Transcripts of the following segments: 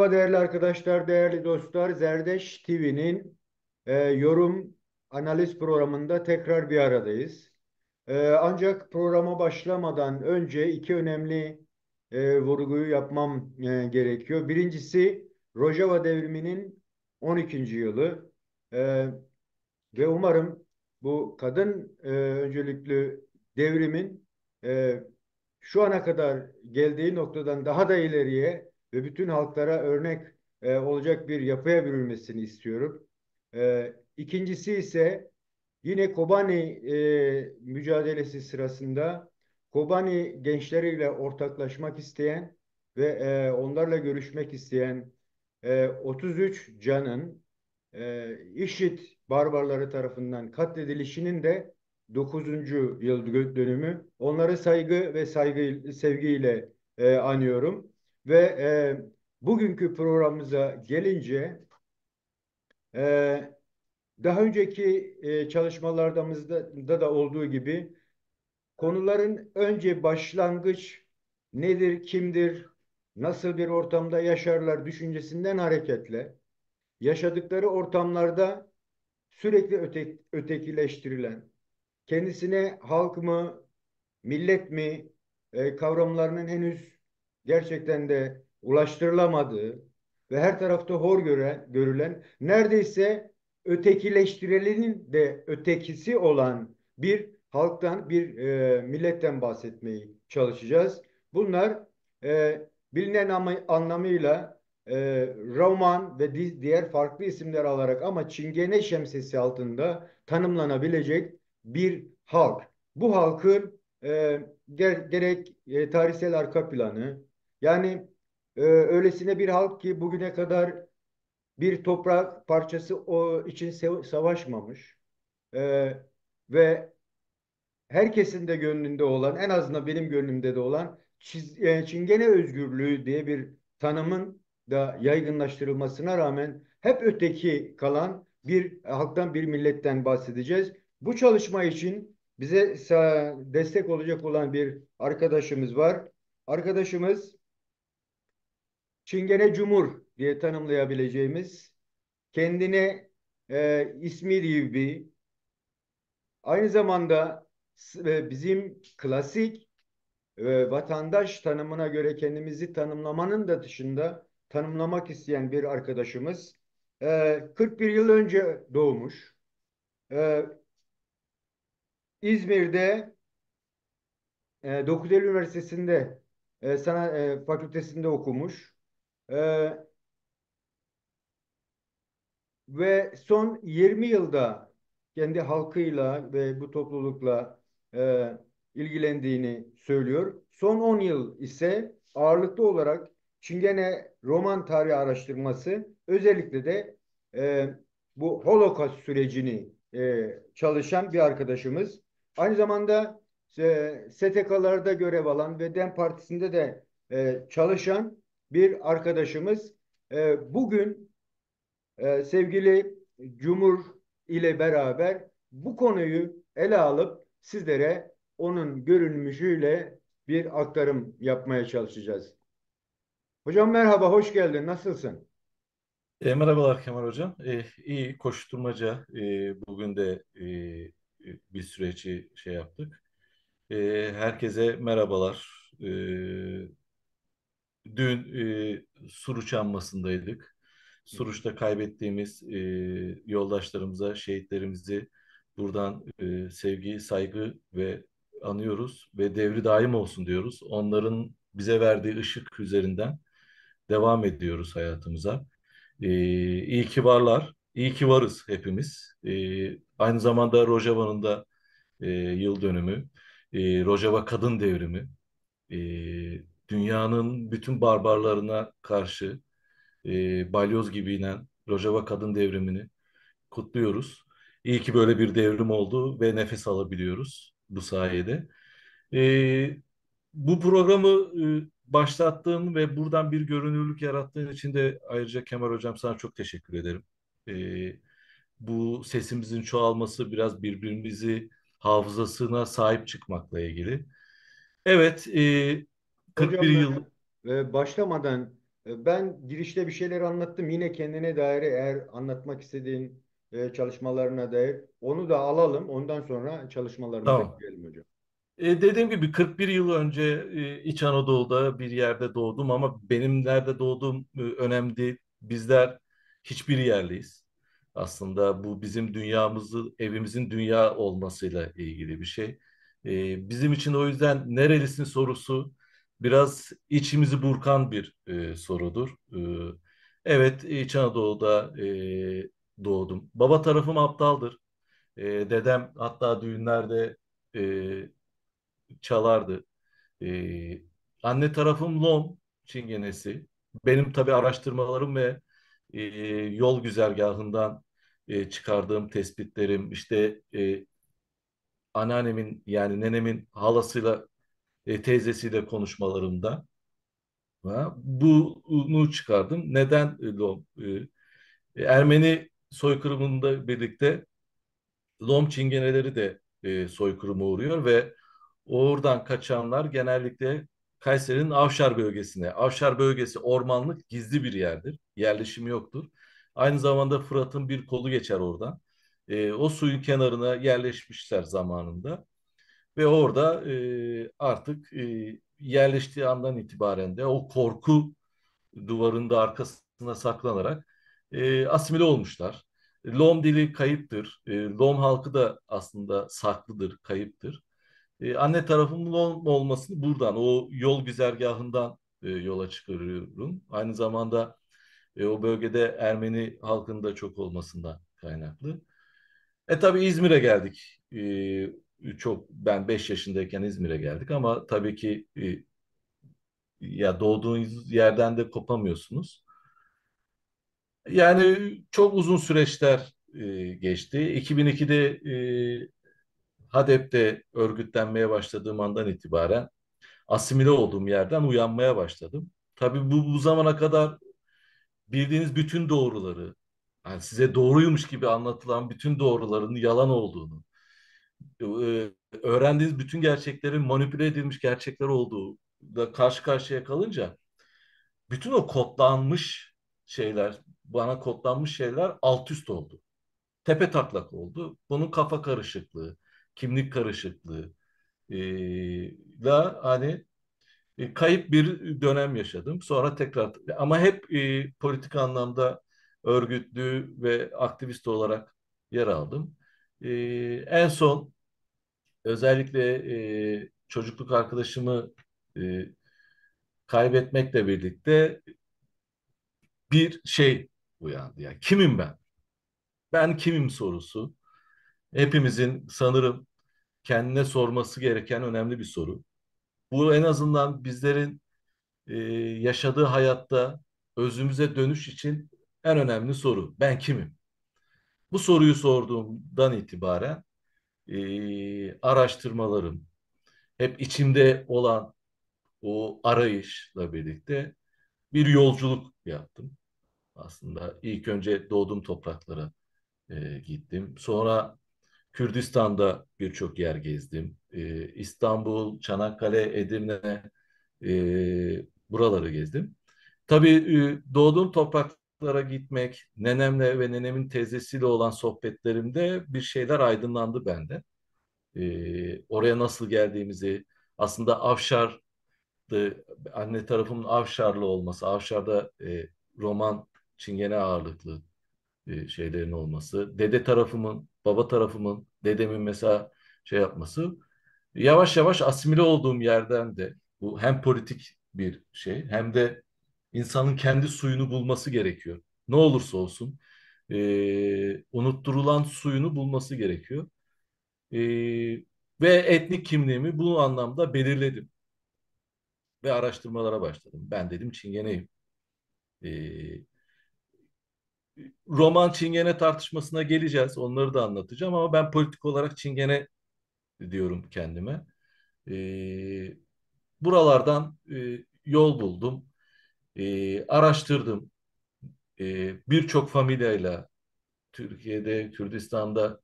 Merhaba değerli arkadaşlar, değerli dostlar. Zerdeş TV'nin yorum analiz programında tekrar bir aradayız. Ancak programa başlamadan önce iki önemli vurguyu yapmam gerekiyor. Birincisi Rojava devriminin 12. yılı. E, Ve umarım bu kadın öncülüklü devrimin e, şu ana kadar geldiği noktadan daha da ileriye ve bütün halklara örnek olacak bir yapıya bürünmesini istiyorum. İkincisi ise yine Kobani mücadelesi sırasında Kobani gençleriyle ortaklaşmak isteyen ve onlarla görüşmek isteyen 33 canın IŞİD barbarları tarafından katledilişinin de 9. yıl dönümü. Onları saygı ve sevgiyle anıyorum. Ve bugünkü programımıza gelince e, daha önceki çalışmalarımızda da olduğu gibi konuların önce başlangıç nedir, kimdir, nasıl bir ortamda yaşarlar düşüncesinden hareketle yaşadıkları ortamlarda sürekli ötekileştirilen, kendisine halk mı, millet mi kavramlarının henüz gerçekten de ulaştırılamadığı ve her tarafta görülen, neredeyse ötekileştirilenin de ötekisi olan bir halktan, bir milletten bahsetmeyi çalışacağız. Bunlar bilinen anlamıyla Roman ve diğer farklı isimler alarak ama Çingene şemsiyesi altında tanımlanabilecek bir halk. Bu halkın gerek tarihsel arka planı yani öylesine bir halk ki bugüne kadar bir toprak parçası o için savaşmamış. E, Ve herkesin de gönlünde olan, en azından benim gönlümde de olan Çingene özgürlüğü diye bir tanımın da yaygınlaştırılmasına rağmen hep öteki kalan bir halktan, bir milletten bahsedeceğiz. Bu çalışma için bize destek olacak olan bir arkadaşımız var. Arkadaşımız Çingene Cumhur diye tanımlayabileceğimiz kendine ismi gibi aynı zamanda bizim klasik vatandaş tanımına göre kendimizi tanımlamanın da dışında tanımlamak isteyen bir arkadaşımız. 41 yıl önce doğmuş. E, İzmir'de 9 Eylül Üniversitesi'nde fakültesinde okumuş. E, Ve son 20 yılda kendi halkıyla ve bu toplulukla e, ilgilendiğini söylüyor. Son 10 yıl ise ağırlıklı olarak Çingene roman tarihi araştırması özellikle de e, bu Holocaust sürecini çalışan bir arkadaşımız. Aynı zamanda STK'larda görev alan ve DEM Partisi'nde de çalışan bir arkadaşımız. Bugün sevgili Cumhur ile beraber bu konuyu ele alıp sizlere onun görünmüşüyle bir aktarım yapmaya çalışacağız. Hocam merhaba, hoş geldin. Nasılsın? Merhabalar Kemal Hocam. İyi koşturmaca. Bugün de bir süreci şey yaptık. Herkese merhabalar. Dün Suruç anmasındaydık. Suruç'ta kaybettiğimiz yoldaşlarımıza, şehitlerimizi buradan sevgi, saygı ve anıyoruz ve devri daim olsun diyoruz. Onların bize verdiği ışık üzerinden devam ediyoruz hayatımıza. İyi ki varlar, iyi ki varız hepimiz. Aynı zamanda Rojava'nın da yıl dönümü, Rojava Kadın Devrimi, e, dünyanın bütün barbarlarına karşı balyoz gibi inen Rojava Kadın Devrimini kutluyoruz. İyi ki böyle bir devrim oldu ve nefes alabiliyoruz bu sayede. E, Bu programı başlattığın ve buradan bir görünürlük yarattığın için de ayrıca Kemal Hocam sana çok teşekkür ederim. E, Bu sesimizin çoğalması biraz birbirimizi hafızasına sahip çıkmakla ilgili. Evet, 41 Hocam yıl. başlamadan Ben girişte bir şeyler anlattım. Yine kendine dair eğer anlatmak istediğin çalışmalarına dair onu da alalım. Ondan sonra çalışmalarımıza Tamam. girelim hocam. Dediğim gibi 41 yıl önce İç Anadolu'da bir yerde doğdum ama benim nerede doğduğum önemli değil. Bizler hiçbir yerliyiz. Aslında bu bizim dünyamızı, evimizin dünya olmasıyla ilgili bir şey. Bizim için o yüzden nerelisin sorusu biraz içimizi burkan bir sorudur. Evet, İç Anadolu'da doğdum. Baba tarafım aptaldır. Dedem hatta düğünlerde e, çalardı. Ee, Anne tarafım Lom Çingenesi. Benim tabii araştırmalarım ve yol güzergahından çıkardığım tespitlerim, işte anneannemin yani nenemin halasıyla teyzesiyle konuşmalarımda bunu çıkardım. Neden Lom? Ermeni soykırımında birlikte Lom çingeneleri de soykırıma uğruyor ve oradan kaçanlar genellikle Kayseri'nin Avşar bölgesine. Avşar bölgesi ormanlık gizli bir yerdir. Yerleşimi yoktur. Aynı zamanda Fırat'ın bir kolu geçer oradan. O suyun kenarına yerleşmişler zamanında ve orada artık yerleştiği andan itibaren de o korku duvarın da arkasına saklanarak asimile olmuşlar. Lom dili kayıptır. Lom halkı da aslında saklıdır, kayıptır. Anne tarafımın Lom olmasını buradan, o yol güzergahından yola çıkarıyorum. Aynı zamanda o bölgede Ermeni halkının da çok olmasından kaynaklı. Tabii İzmir'e geldik. Çok ben 5 yaşındayken İzmir'e geldik ama tabii ki ya doğduğunuz yerden de kopamıyorsunuz. Yani çok uzun süreçler geçti. 2002'de HADEP'te örgütlenmeye başladığım andan itibaren asimile olduğum yerden uyanmaya başladım. Tabii bu zamana kadar bildiğiniz bütün doğruları, yani size doğruymuş gibi anlatılan bütün doğruların yalan olduğunu, e, öğrendiğiniz bütün gerçeklerin manipüle edilmiş gerçekler olduğu da karşı karşıya kalınca bütün o kodlanmış şeyler, bana kodlanmış şeyler alt üst oldu. Tepe taklak oldu. Bunun kafa karışıklığı, kimlik karışıklığı da hani kayıp bir dönem yaşadım. Sonra tekrar ama hep politik anlamda örgütlü ve aktivist olarak yer aldım. E, En son özellikle çocukluk arkadaşımı e, kaybetmekle birlikte bir şey uyandı. Yani kimim ben? Ben kimim sorusu. Hepimizin sanırım kendine sorması gereken önemli bir soru. Bu en azından bizlerin yaşadığı hayatta özümüze dönüş için en önemli soru. Ben kimim? Bu soruyu sorduğumdan itibaren araştırmalarım, hep içimde olan o arayışla birlikte bir yolculuk yaptım. Aslında ilk önce doğduğum topraklara gittim. Sonra Kürdistan'da birçok yer gezdim. İstanbul, Çanakkale, Edirne buraları gezdim. Tabii doğduğum topraklara gitmek, nenemle ve nenemin teyzesiyle olan sohbetlerimde bir şeyler aydınlandı bende. Oraya nasıl geldiğimizi, aslında anne tarafımın Avşarlı olması, Avşar'da Roman, Çingene ağırlıklı şeylerin olması, dede tarafımın, baba tarafımın, dedemin mesela şey yapması, yavaş yavaş asimile olduğum yerden de bu hem politik bir şey hem de insanın kendi suyunu bulması gerekiyor. Ne olursa olsun unutturulan suyunu bulması gerekiyor. E, Ve etnik kimliğimi bu anlamda belirledim ve araştırmalara başladım. Ben dedim Çingeneyim. E, Roman Çingene tartışmasına geleceğiz. Onları da anlatacağım ama ben politik olarak Çingene diyorum kendime. Ee, Buralardan yol buldum, araştırdım. Birçok familyayla Türkiye'de, Kürdistan'da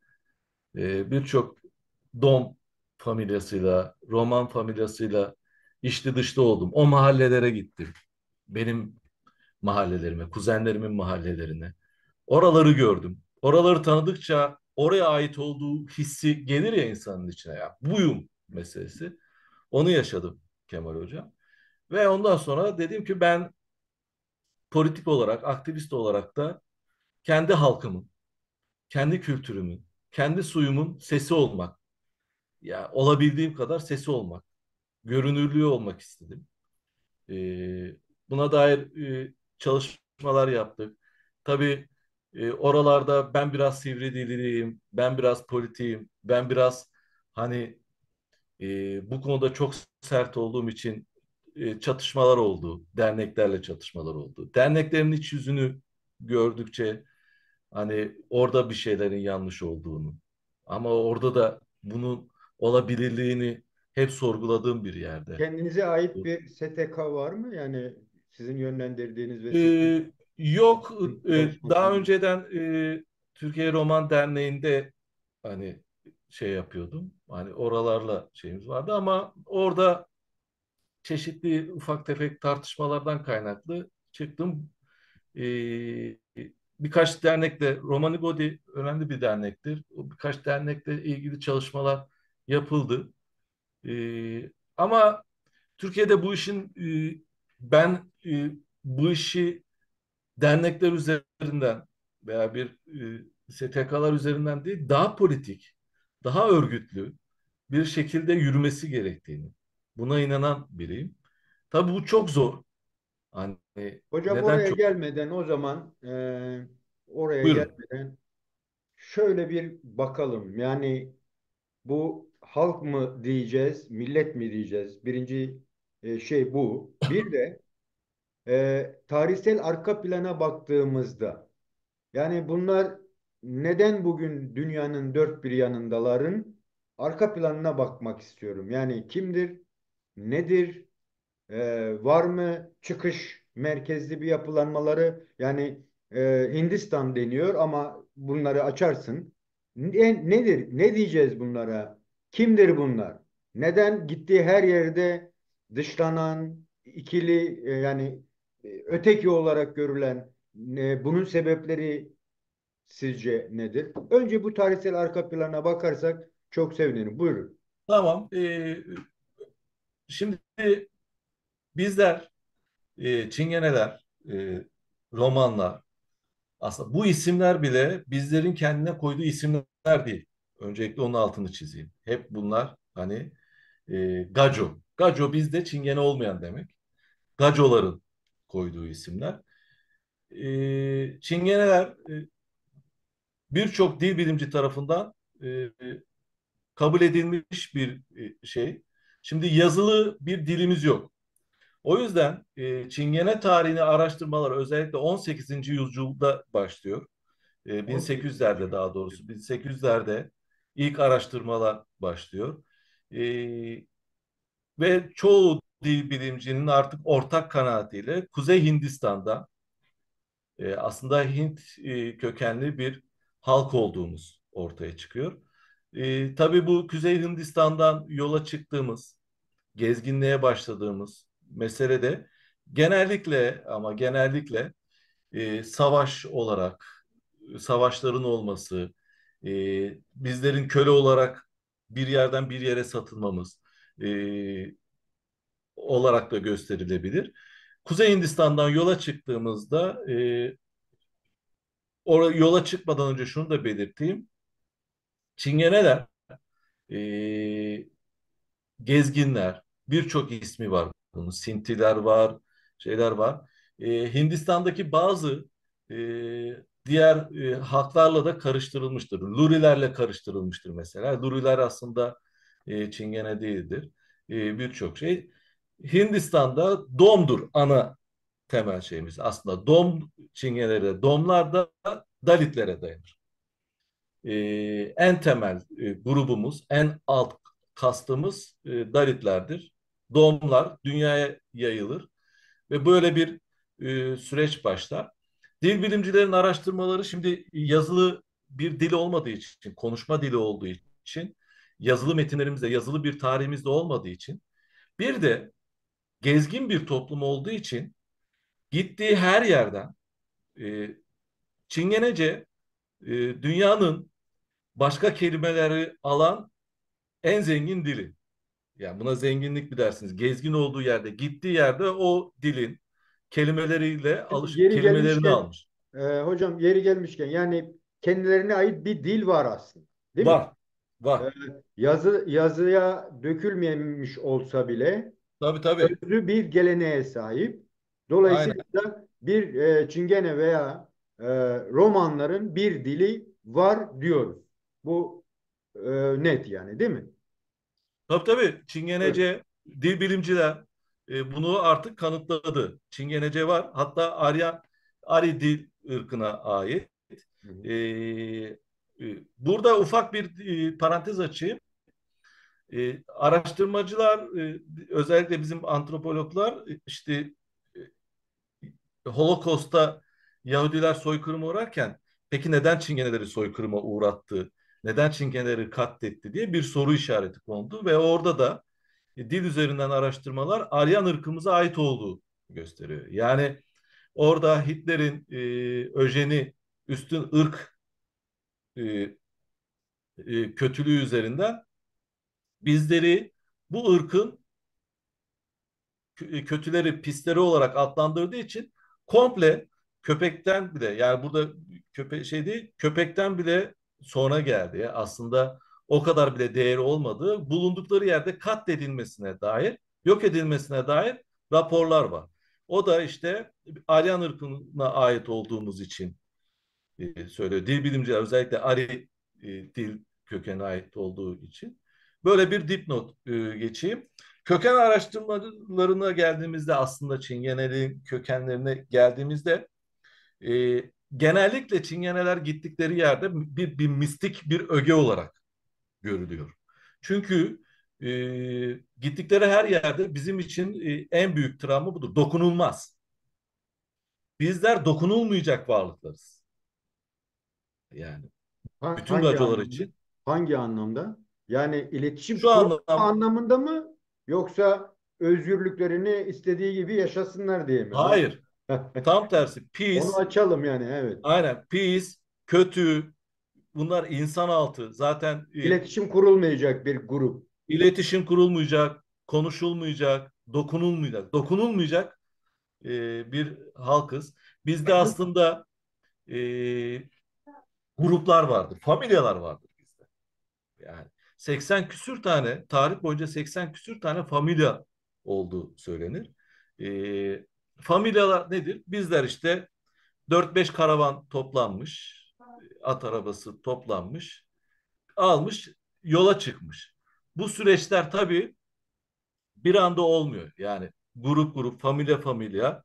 birçok Dom familyasıyla, Roman familyasıyla içli dışlı oldum. O mahallelere gittim. Benim mahallelerime, kuzenlerimin mahallelerine. Oraları gördüm. Oraları tanıdıkça oraya ait olduğu hissi gelir ya insanın içine ya. Buyum meselesi. Onu yaşadım Kemal Hocam. Ve ondan sonra dedim ki ben politik olarak, aktivist olarak da kendi halkımın, kendi kültürümün, kendi suyumun sesi olmak. Ya olabildiğim kadar sesi olmak. Görünürlüğü olmak istedim. Buna dair çalışmalar yaptık. Tabii oralarda ben biraz sivri dilliyim, ben biraz politiğim, ben biraz hani bu konuda çok sert olduğum için çatışmalar oldu, derneklerle çatışmalar oldu. Derneklerin iç yüzünü gördükçe hani orada bir şeylerin yanlış olduğunu ama orada da bunun olabilirliğini hep sorguladığım bir yerde. Kendinize ait bir STK var mı? Yani sizin yönlendirdiğiniz ve sizin Ee, Yok, daha çalışmasını. önceden Türkiye Roman Derneği'nde hani şey yapıyordum. Hani oralarla şeyimiz vardı ama orada çeşitli ufak tefek tartışmalardan kaynaklı çıktım. Ee, Birkaç dernekle, Romani Godi önemli bir dernektir. O birkaç dernekle ilgili çalışmalar yapıldı. Ama Türkiye'de bu işin ben bu işi dernekler üzerinden veya bir STK'lar üzerinden değil, daha politik, daha örgütlü bir şekilde yürümesi gerektiğini, buna inanan biriyim. Tabii bu çok zor. Hani Hocam neden oraya çok? gelmeden o zaman oraya Buyurun. gelmeden şöyle bir bakalım. Yani bu halk mı diyeceğiz, millet mi diyeceğiz? Birinci şey bu. Bir de tarihsel arka plana baktığımızda yani bunlar neden bugün dünyanın dört bir yanındaların arka planına bakmak istiyorum. Yani kimdir, nedir, var mı çıkış merkezli bir yapılanmaları? Yani Hindistan deniyor ama bunları açarsın. Nedir? Ne diyeceğiz bunlara? Kimdir bunlar? Neden gittiği her yerde dışlanan, ikili yani öteki olarak görülen bunun sebepleri sizce nedir? Önce bu tarihsel arka plana bakarsak çok sevinirim. Buyurun. Tamam. Şimdi bizler, Çingeneler, Romanlar, aslında bu isimler bile bizlerin kendine koyduğu isimler değil. Öncelikle onun altını çizeyim. Hep bunlar hani Gaco. Gaco bizde Çingene olmayan demek. Gacoların koyduğu isimler. Çingeneler birçok dil bilimci tarafından e, kabul edilmiş bir şey. Şimdi yazılı bir dilimiz yok. O yüzden Çingene tarihini araştırmalar özellikle 18. yüzyılda başlıyor. 18. 1800'lerde daha doğrusu 1800'lerde ilk araştırmalar başlıyor. E, Ve çoğu dil bilimcinin artık ortak kanaatiyle Kuzey Hindistan'da aslında Hint kökenli bir halk olduğumuz ortaya çıkıyor. Tabii bu Kuzey Hindistan'dan yola çıktığımız, gezginliğe başladığımız meselede genellikle ama genellikle savaş olarak, savaşların olması, e, bizlerin köle olarak bir yerden bir yere satılmamız olarak da gösterilebilir. Kuzey Hindistan'dan yola çıktığımızda yola çıkmadan önce şunu da belirteyim. Çingeneler, e, gezginler, birçok ismi var bunun. Sintiler var, şeyler var. Hindistan'daki bazı e, diğer halklarla da karıştırılmıştır. Lurilerle karıştırılmıştır mesela. Luriler aslında Çingene değildir. Birçok şey. Hindistan'da Dom'dur ana temel şeyimiz. Aslında Dom Çingenelere, Domlar da Dalitlere dayanır. En temel grubumuz, en alt kastımız Dalitlerdir. Domlar dünyaya yayılır ve böyle bir süreç başlar. Dil bilimcilerin araştırmaları şimdi yazılı bir dil olmadığı için, konuşma dili olduğu için, yazılı metinlerimizde, yazılı bir tarihimizde olmadığı için, bir de gezgin bir toplum olduğu için Gittiği her yerden e, Çingenece dünyanın başka kelimeleri alan en zengin dili. Yani buna zenginlik mi dersiniz? Gezgin olduğu yerde, gittiği yerde o dilin kelimeleriyle Yeri kelimelerini gelmişken almış. hocam, yeri gelmişken yani kendilerine ait bir dil var aslında. Değil mi? Var, E, var. yazıya dökülmemiş olsa bile Tabii tabii. özlü bir geleneğe sahip. Aynen. Dolayısıyla da bir Çingene veya Romanların bir dili var diyoruz. Bu net yani, değil mi? Tabii tabii. Evet. Çingenece dil bilimciler bunu artık kanıtladı. Çingenece var. Hatta Ari dil ırkına ait. Hı hı. E, Burada ufak bir parantez açayım. Araştırmacılar, özellikle bizim antropologlar, işte Holocaust'ta Yahudiler soykırıma uğrarken peki neden Çingeneleri soykırıma uğrattı? Neden Çingeneleri katletti diye bir soru işareti kondu ve orada da dil üzerinden araştırmalar Aryan ırkımıza ait olduğu gösteriyor. Yani orada Hitler'in öjeni üstün ırk e, kötülüğü üzerinden bizleri bu ırkın kötüleri, pisleri olarak adlandırdığı için komple köpekten bile, yani burada şey değil, köpekten bile sonra geldi. Aslında o kadar bile değeri olmadığı, bulundukları yerde katledilmesine dair, yok edilmesine dair raporlar var. O da işte Aryan ırkına ait olduğumuz için söylüyor. Dil bilimciler özellikle Ari dil kökenine ait olduğu için. Böyle bir dipnot geçeyim. Köken araştırmalarına geldiğimizde, aslında Çingenelerin kökenlerine geldiğimizde e, genellikle Çingeneler gittikleri yerde bir mistik bir öge olarak görülüyor. Çünkü e, gittikleri her yerde bizim için en büyük travma budur. Dokunulmaz. Bizler dokunulmayacak varlıklarız. Yani bütün Hangi gacolar anlamda? için. Hangi anlamda? Yani iletişim Şu kurma anlam anlamında mı? Yoksa özgürlüklerini istediği gibi yaşasınlar diye mi? hayır. Tam tersi. Onu Peace, açalım yani, evet. aynen peace, kötü, bunlar insan altı. Zaten İletişim kurulmayacak bir grup. iletişim kurulmayacak, konuşulmayacak, dokunulmayacak. Dokunulmayacak bir halkız. Bizde aslında e, gruplar vardır, familyalar vardır bizde. Yani 80 küsür tane, tarih boyunca 80 küsür tane familya olduğu söylenir. Familyalar nedir? Bizler işte 4-5 karavan toplanmış, at arabası toplanmış, almış, yola çıkmış. Bu süreçler tabii bir anda olmuyor. Yani grup grup, familya familya,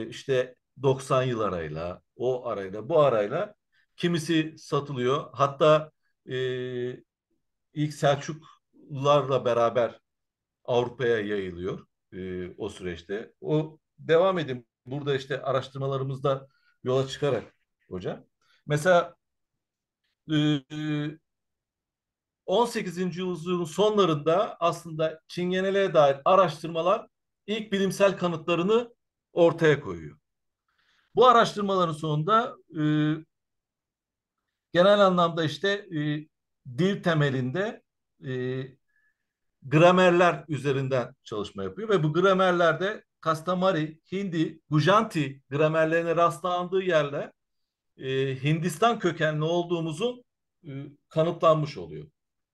işte 90 yıl arayla, o arayla, bu arayla kimisi satılıyor. Hatta e, ilk Selçuklularla beraber Avrupa'ya yayılıyor o süreçte. O devam edin. Burada işte araştırmalarımızda yola çıkarak hocam. Mesela e, 18. yüzyılın sonlarında aslında Çingenelere dair araştırmalar ilk bilimsel kanıtlarını ortaya koyuyor. Bu araştırmaların sonunda genel anlamda işte dil temelinde e, gramerler üzerinden çalışma yapıyor ve bu gramerlerde Kastamari, Hindi, Gujanti gramerlerine rastlandığı yerle Hindistan kökenli olduğumuzun kanıtlanmış oluyor.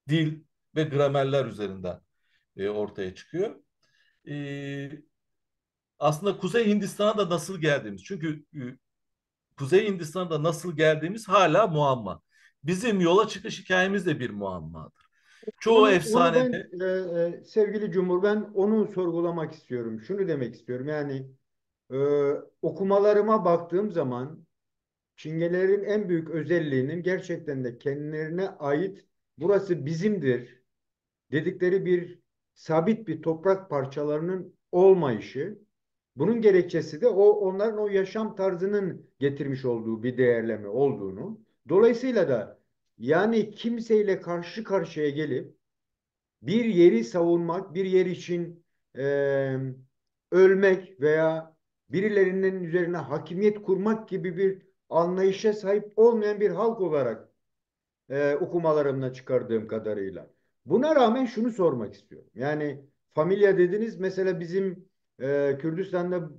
Dil ve gramerler üzerinden ortaya çıkıyor. E, Aslında Kuzey Hindistan'a da nasıl geldiğimiz, çünkü Kuzey Hindistan'a da nasıl geldiğimiz hala muamma. Bizim yola çıkış hikayemiz de bir muammadır. Çoğu Onu efsane ben sevgili Cumhur, ben onu sorgulamak istiyorum. Şunu demek istiyorum. Yani e, okumalarıma baktığım zaman Çingelerin en büyük özelliğinin gerçekten de kendilerine ait, burası bizimdir dedikleri bir sabit bir toprak parçalarının olmayışı. Bunun gerekçesi de onların o yaşam tarzının getirmiş olduğu bir değerleme olduğunu. Dolayısıyla da yani kimseyle karşı karşıya gelip bir yeri savunmak, bir yer için e, ölmek veya birilerinin üzerine hakimiyet kurmak gibi bir anlayışa sahip olmayan bir halk olarak okumalarımdan çıkardığım kadarıyla. Buna rağmen şunu sormak istiyorum. Yani familya dediniz mesela bizim Kürdistan'da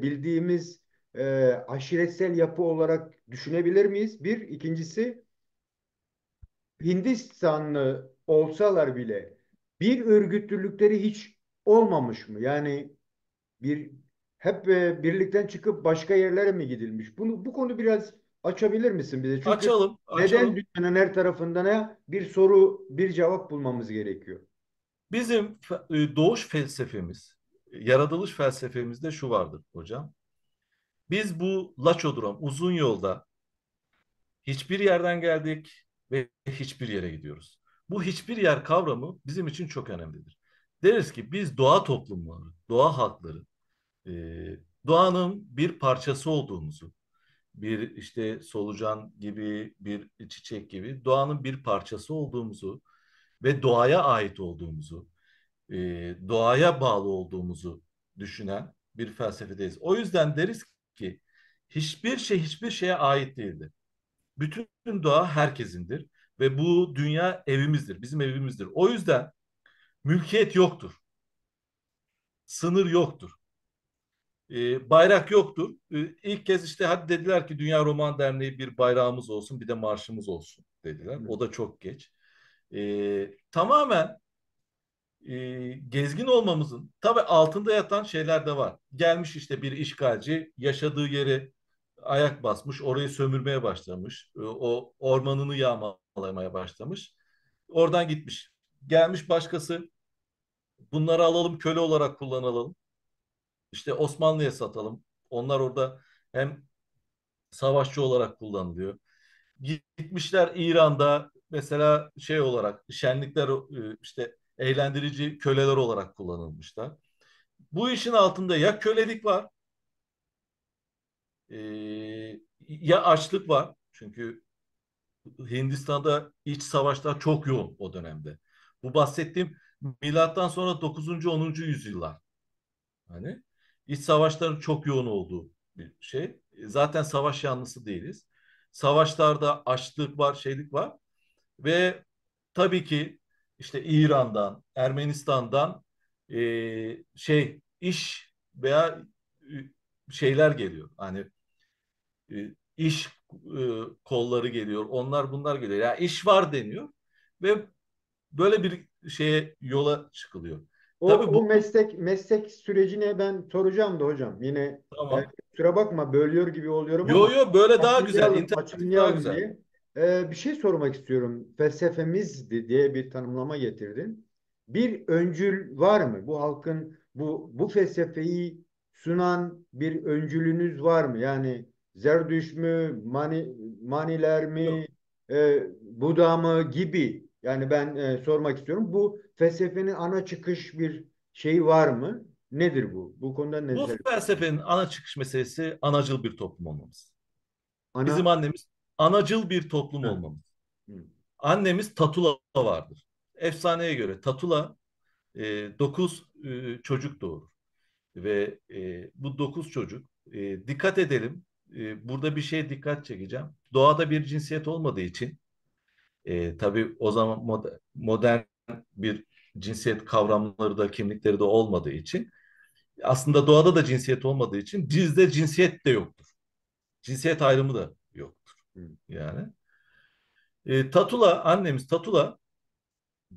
bildiğimiz aşiretsel yapı olarak düşünebilir miyiz? Bir, ikincisi Hindistanlı olsalar bile bir örgütlülükleri hiç olmamış mı? Yani bir hep birlikten çıkıp başka yerlere mi gidilmiş? Bu konu biraz açabilir misin bize? Çünkü Açalım, neden açalım. dünyanın her tarafından bir soru, bir cevap bulmamız gerekiyor? Bizim doğuş felsefemiz, yaratılış felsefemizde şu vardır hocam. Biz bu Laçoduram uzun yolda hiçbir yerden geldik ve hiçbir yere gidiyoruz. Bu hiçbir yer kavramı bizim için çok önemlidir. Deriz ki biz doğa toplumları, doğa halkları, e, doğanın bir parçası olduğumuzu, bir işte solucan gibi, bir çiçek gibi doğanın bir parçası olduğumuzu ve doğaya ait olduğumuzu, e, doğaya bağlı olduğumuzu düşünen bir felsefedeyiz. O yüzden deriz ki hiçbir şey hiçbir şeye ait değildir. Bütün doğa herkesindir ve bu dünya evimizdir, bizim evimizdir. O yüzden mülkiyet yoktur, sınır yoktur, bayrak yoktur. İlk kez işte hadi dediler ki Dünya Roman Derneği bir bayrağımız olsun, bir de marşımız olsun dediler. Hı. O da çok geç. Tamamen gezgin olmamızın tabii altında yatan şeyler de var. Gelmiş işte bir işgalci yaşadığı yere ayak basmış, orayı sömürmeye başlamış, o ormanını yağmalamaya başlamış. Oradan gitmiş. Gelmiş başkası bunları alalım köle olarak kullanalım. İşte Osmanlı'ya satalım. Onlar orada hem savaşçı olarak kullanılıyor. Gitmişler İran'da mesela şey olarak şenlikler işte eğlendirici köleler olarak kullanılmışlar. Bu işin altında ya kölelik var, ya açlık var. Çünkü Hindistan'da iç savaşlar çok yoğun o dönemde. Bu bahsettiğim milattan sonra 9. 10. yüzyıllar. Hani iç savaşların çok yoğun olduğu bir şey. Zaten savaş yanlısı değiliz. Savaşlarda açlık var, şeylik var ve tabii ki işte İran'dan, Ermenistan'dan iş veya şeyler geliyor. Hani iş kolları geliyor. Onlar bunlar geliyor. Ya yani iş var deniyor ve böyle bir şeye yola çıkılıyor. Tabii O bu meslek sürecine ben soracağım da hocam. Yine tamam. kusura bakma bölüyor gibi oluyorum Yo ama yo böyle daha güzel. İnteraktif daha açıklayalım güzel. diye. Bir şey sormak istiyorum. Felsefemiz diye bir tanımlama getirdin. Bir öncül var mı? Bu halkın bu felsefeyi sunan bir öncülünüz var mı? Yani Zerdüş mü, Maniler mi, Yok. Buda mı gibi. Yani ben sormak istiyorum. Bu felsefenin ana çıkış bir şey var mı? Nedir bu? Bu konuda ne Bu söylemek? felsefenin ana çıkış meselesi anacıl bir toplum olmamız. Bizim Ana. annemiz anacıl bir toplum Hı, olmamız. hı, Annemiz Tatula vardır. Efsaneye göre Tatula 9 çocuk doğurur. Ve bu 9 çocuk dikkat edelim. Burada bir şeye dikkat çekeceğim. Doğada bir cinsiyet olmadığı için tabii o zaman modern bir cinsiyet kavramları da kimlikleri de olmadığı için aslında doğada da cinsiyet olmadığı için bizde cinsiyet de yoktur. Cinsiyet ayrımı da yoktur hı. yani. Annemiz Tatula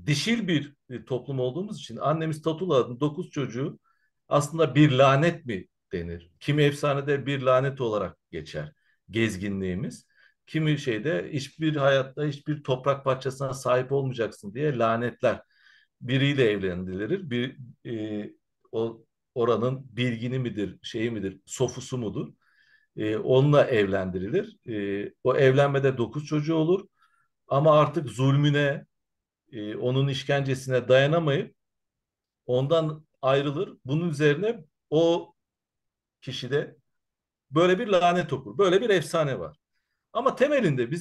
dişil bir toplum olduğumuz için annemiz Tatula'nın 9 çocuğu aslında bir lanet mi denir? Kimi efsanede bir lanet olarak geçer gezginliğimiz. Kimi şeyde hiçbir hayatta hiçbir toprak parçasına sahip olmayacaksın diye lanetler. Biriyle evlendirilir. E, o oranın bilgini midir, şeyi midir, sofusu mudur? Onunla evlendirilir. O evlenmede 9 çocuğu olur. Ama artık zulmüne, onun işkencesine dayanamayıp ondan ayrılır. Bunun üzerine o kişide böyle bir lanet okur. Böyle bir efsane var. Ama temelinde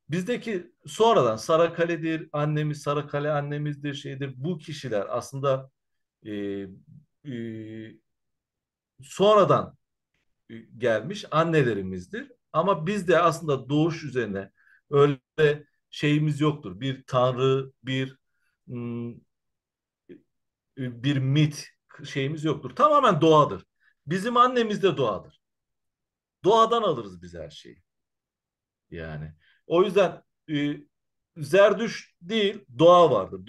bizdeki sonradan Sarakale'dir, annemiz Sarakale annemizdir şeydir. Bu kişiler aslında e, e, sonradan gelmiş annelerimizdir. Ama biz de aslında doğuş üzerine öyle şeyimiz yoktur. Bir tanrı, bir mit şeyimiz yoktur. Tamamen doğadır. Bizim annemiz de doğadır. Doğadan alırız biz her şeyi. Yani. O yüzden Zerdüş değil, doğa vardır.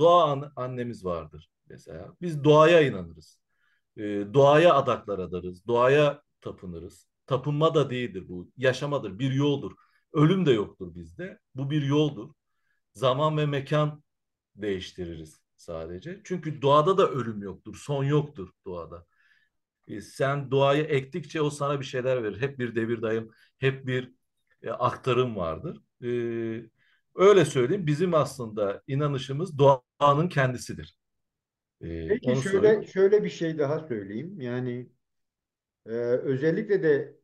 Annemiz vardır mesela. Biz doğaya inanırız. Doğaya adaklar adarız. Doğaya tapınırız. Tapınma da değildir bu. Yaşamadır. Bir yoldur. Ölüm de yoktur bizde. Bu bir yoldur. Zaman ve mekan değiştiririz sadece. Çünkü doğada da ölüm yoktur. Son yoktur doğada. Sen doğayı ektikçe o sana bir şeyler verir. Hep bir devir dayım, hep bir aktarım vardır. Öyle söyleyeyim. Bizim aslında inanışımız doğanın kendisidir. Peki Onu söyleyeyim. şöyle bir şey daha söyleyeyim. Yani özellikle de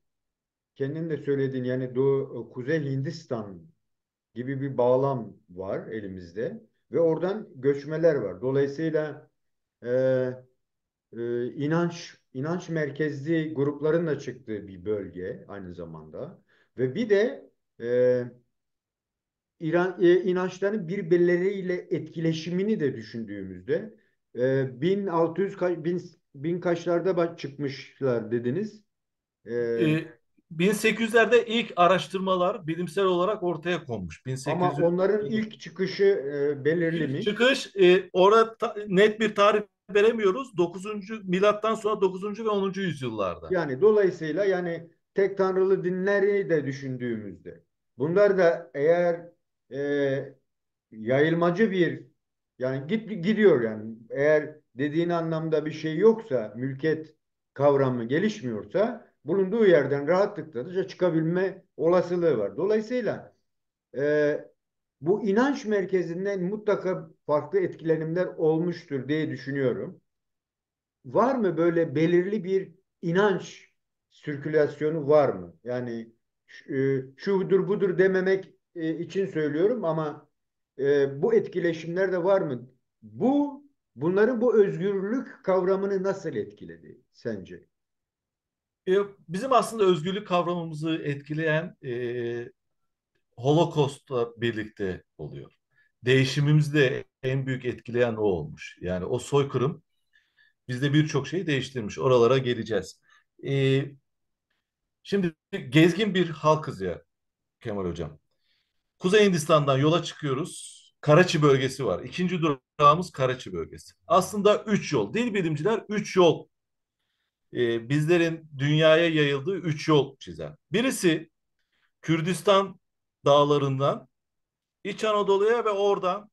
kendin de söylediğin yani Doğu, Kuzey Hindistan gibi bir bağlam var elimizde ve oradan göçmeler var. Dolayısıyla e, inanç merkezli grupların da çıktığı bir bölge aynı zamanda ve bir de e, inançların birbirleriyle etkileşimini de düşündüğümüzde 1600 bin kaçlarda çıkmışlar dediniz. E, 1800'lerde ilk araştırmalar bilimsel olarak ortaya konmuş. Ama 1800 onların ilk çıkışı belirli ilk mi? çıkış orada net bir tarih veremiyoruz. 9. milattan sonra 9. ve 10. yüzyıllarda. Yani dolayısıyla yani tek tanrılı dinleri de düşündüğümüzde bunlar da eğer e, yayılmacı bir yani gidiyor yani eğer dediğin anlamda bir şey yoksa mülkiyet kavramı gelişmiyorsa bulunduğu yerden rahatlıkla da çıkabilme olasılığı var. Dolayısıyla e, bu inanç merkezinden mutlaka farklı etkilenimler olmuştur diye düşünüyorum. Var mı böyle belirli bir inanç sirkülasyonu var mı? Yani şudur budur dememek için söylüyorum ama bu etkileşimler de var mı? Bunların bu özgürlük kavramını nasıl etkiledi sence? Bizim aslında özgürlük kavramımızı etkileyen Holocaust'la birlikte oluyor. Değişimimizi de en büyük etkileyen o olmuş. Yani o soykırım bizde birçok şeyi değiştirmiş. Oralara geleceğiz. Ee, Şimdi gezgin bir halkız ya Kemal Hocam. Kuzey Hindistan'dan yola çıkıyoruz. Karaçi bölgesi var. İkinci durağımız Karaçi bölgesi. Aslında üç yol. Dil bilimciler üç yol. Bizlerin dünyaya yayıldığı üç yol çizer. Birisi Kürdistan dağlarından İç Anadolu'ya ve oradan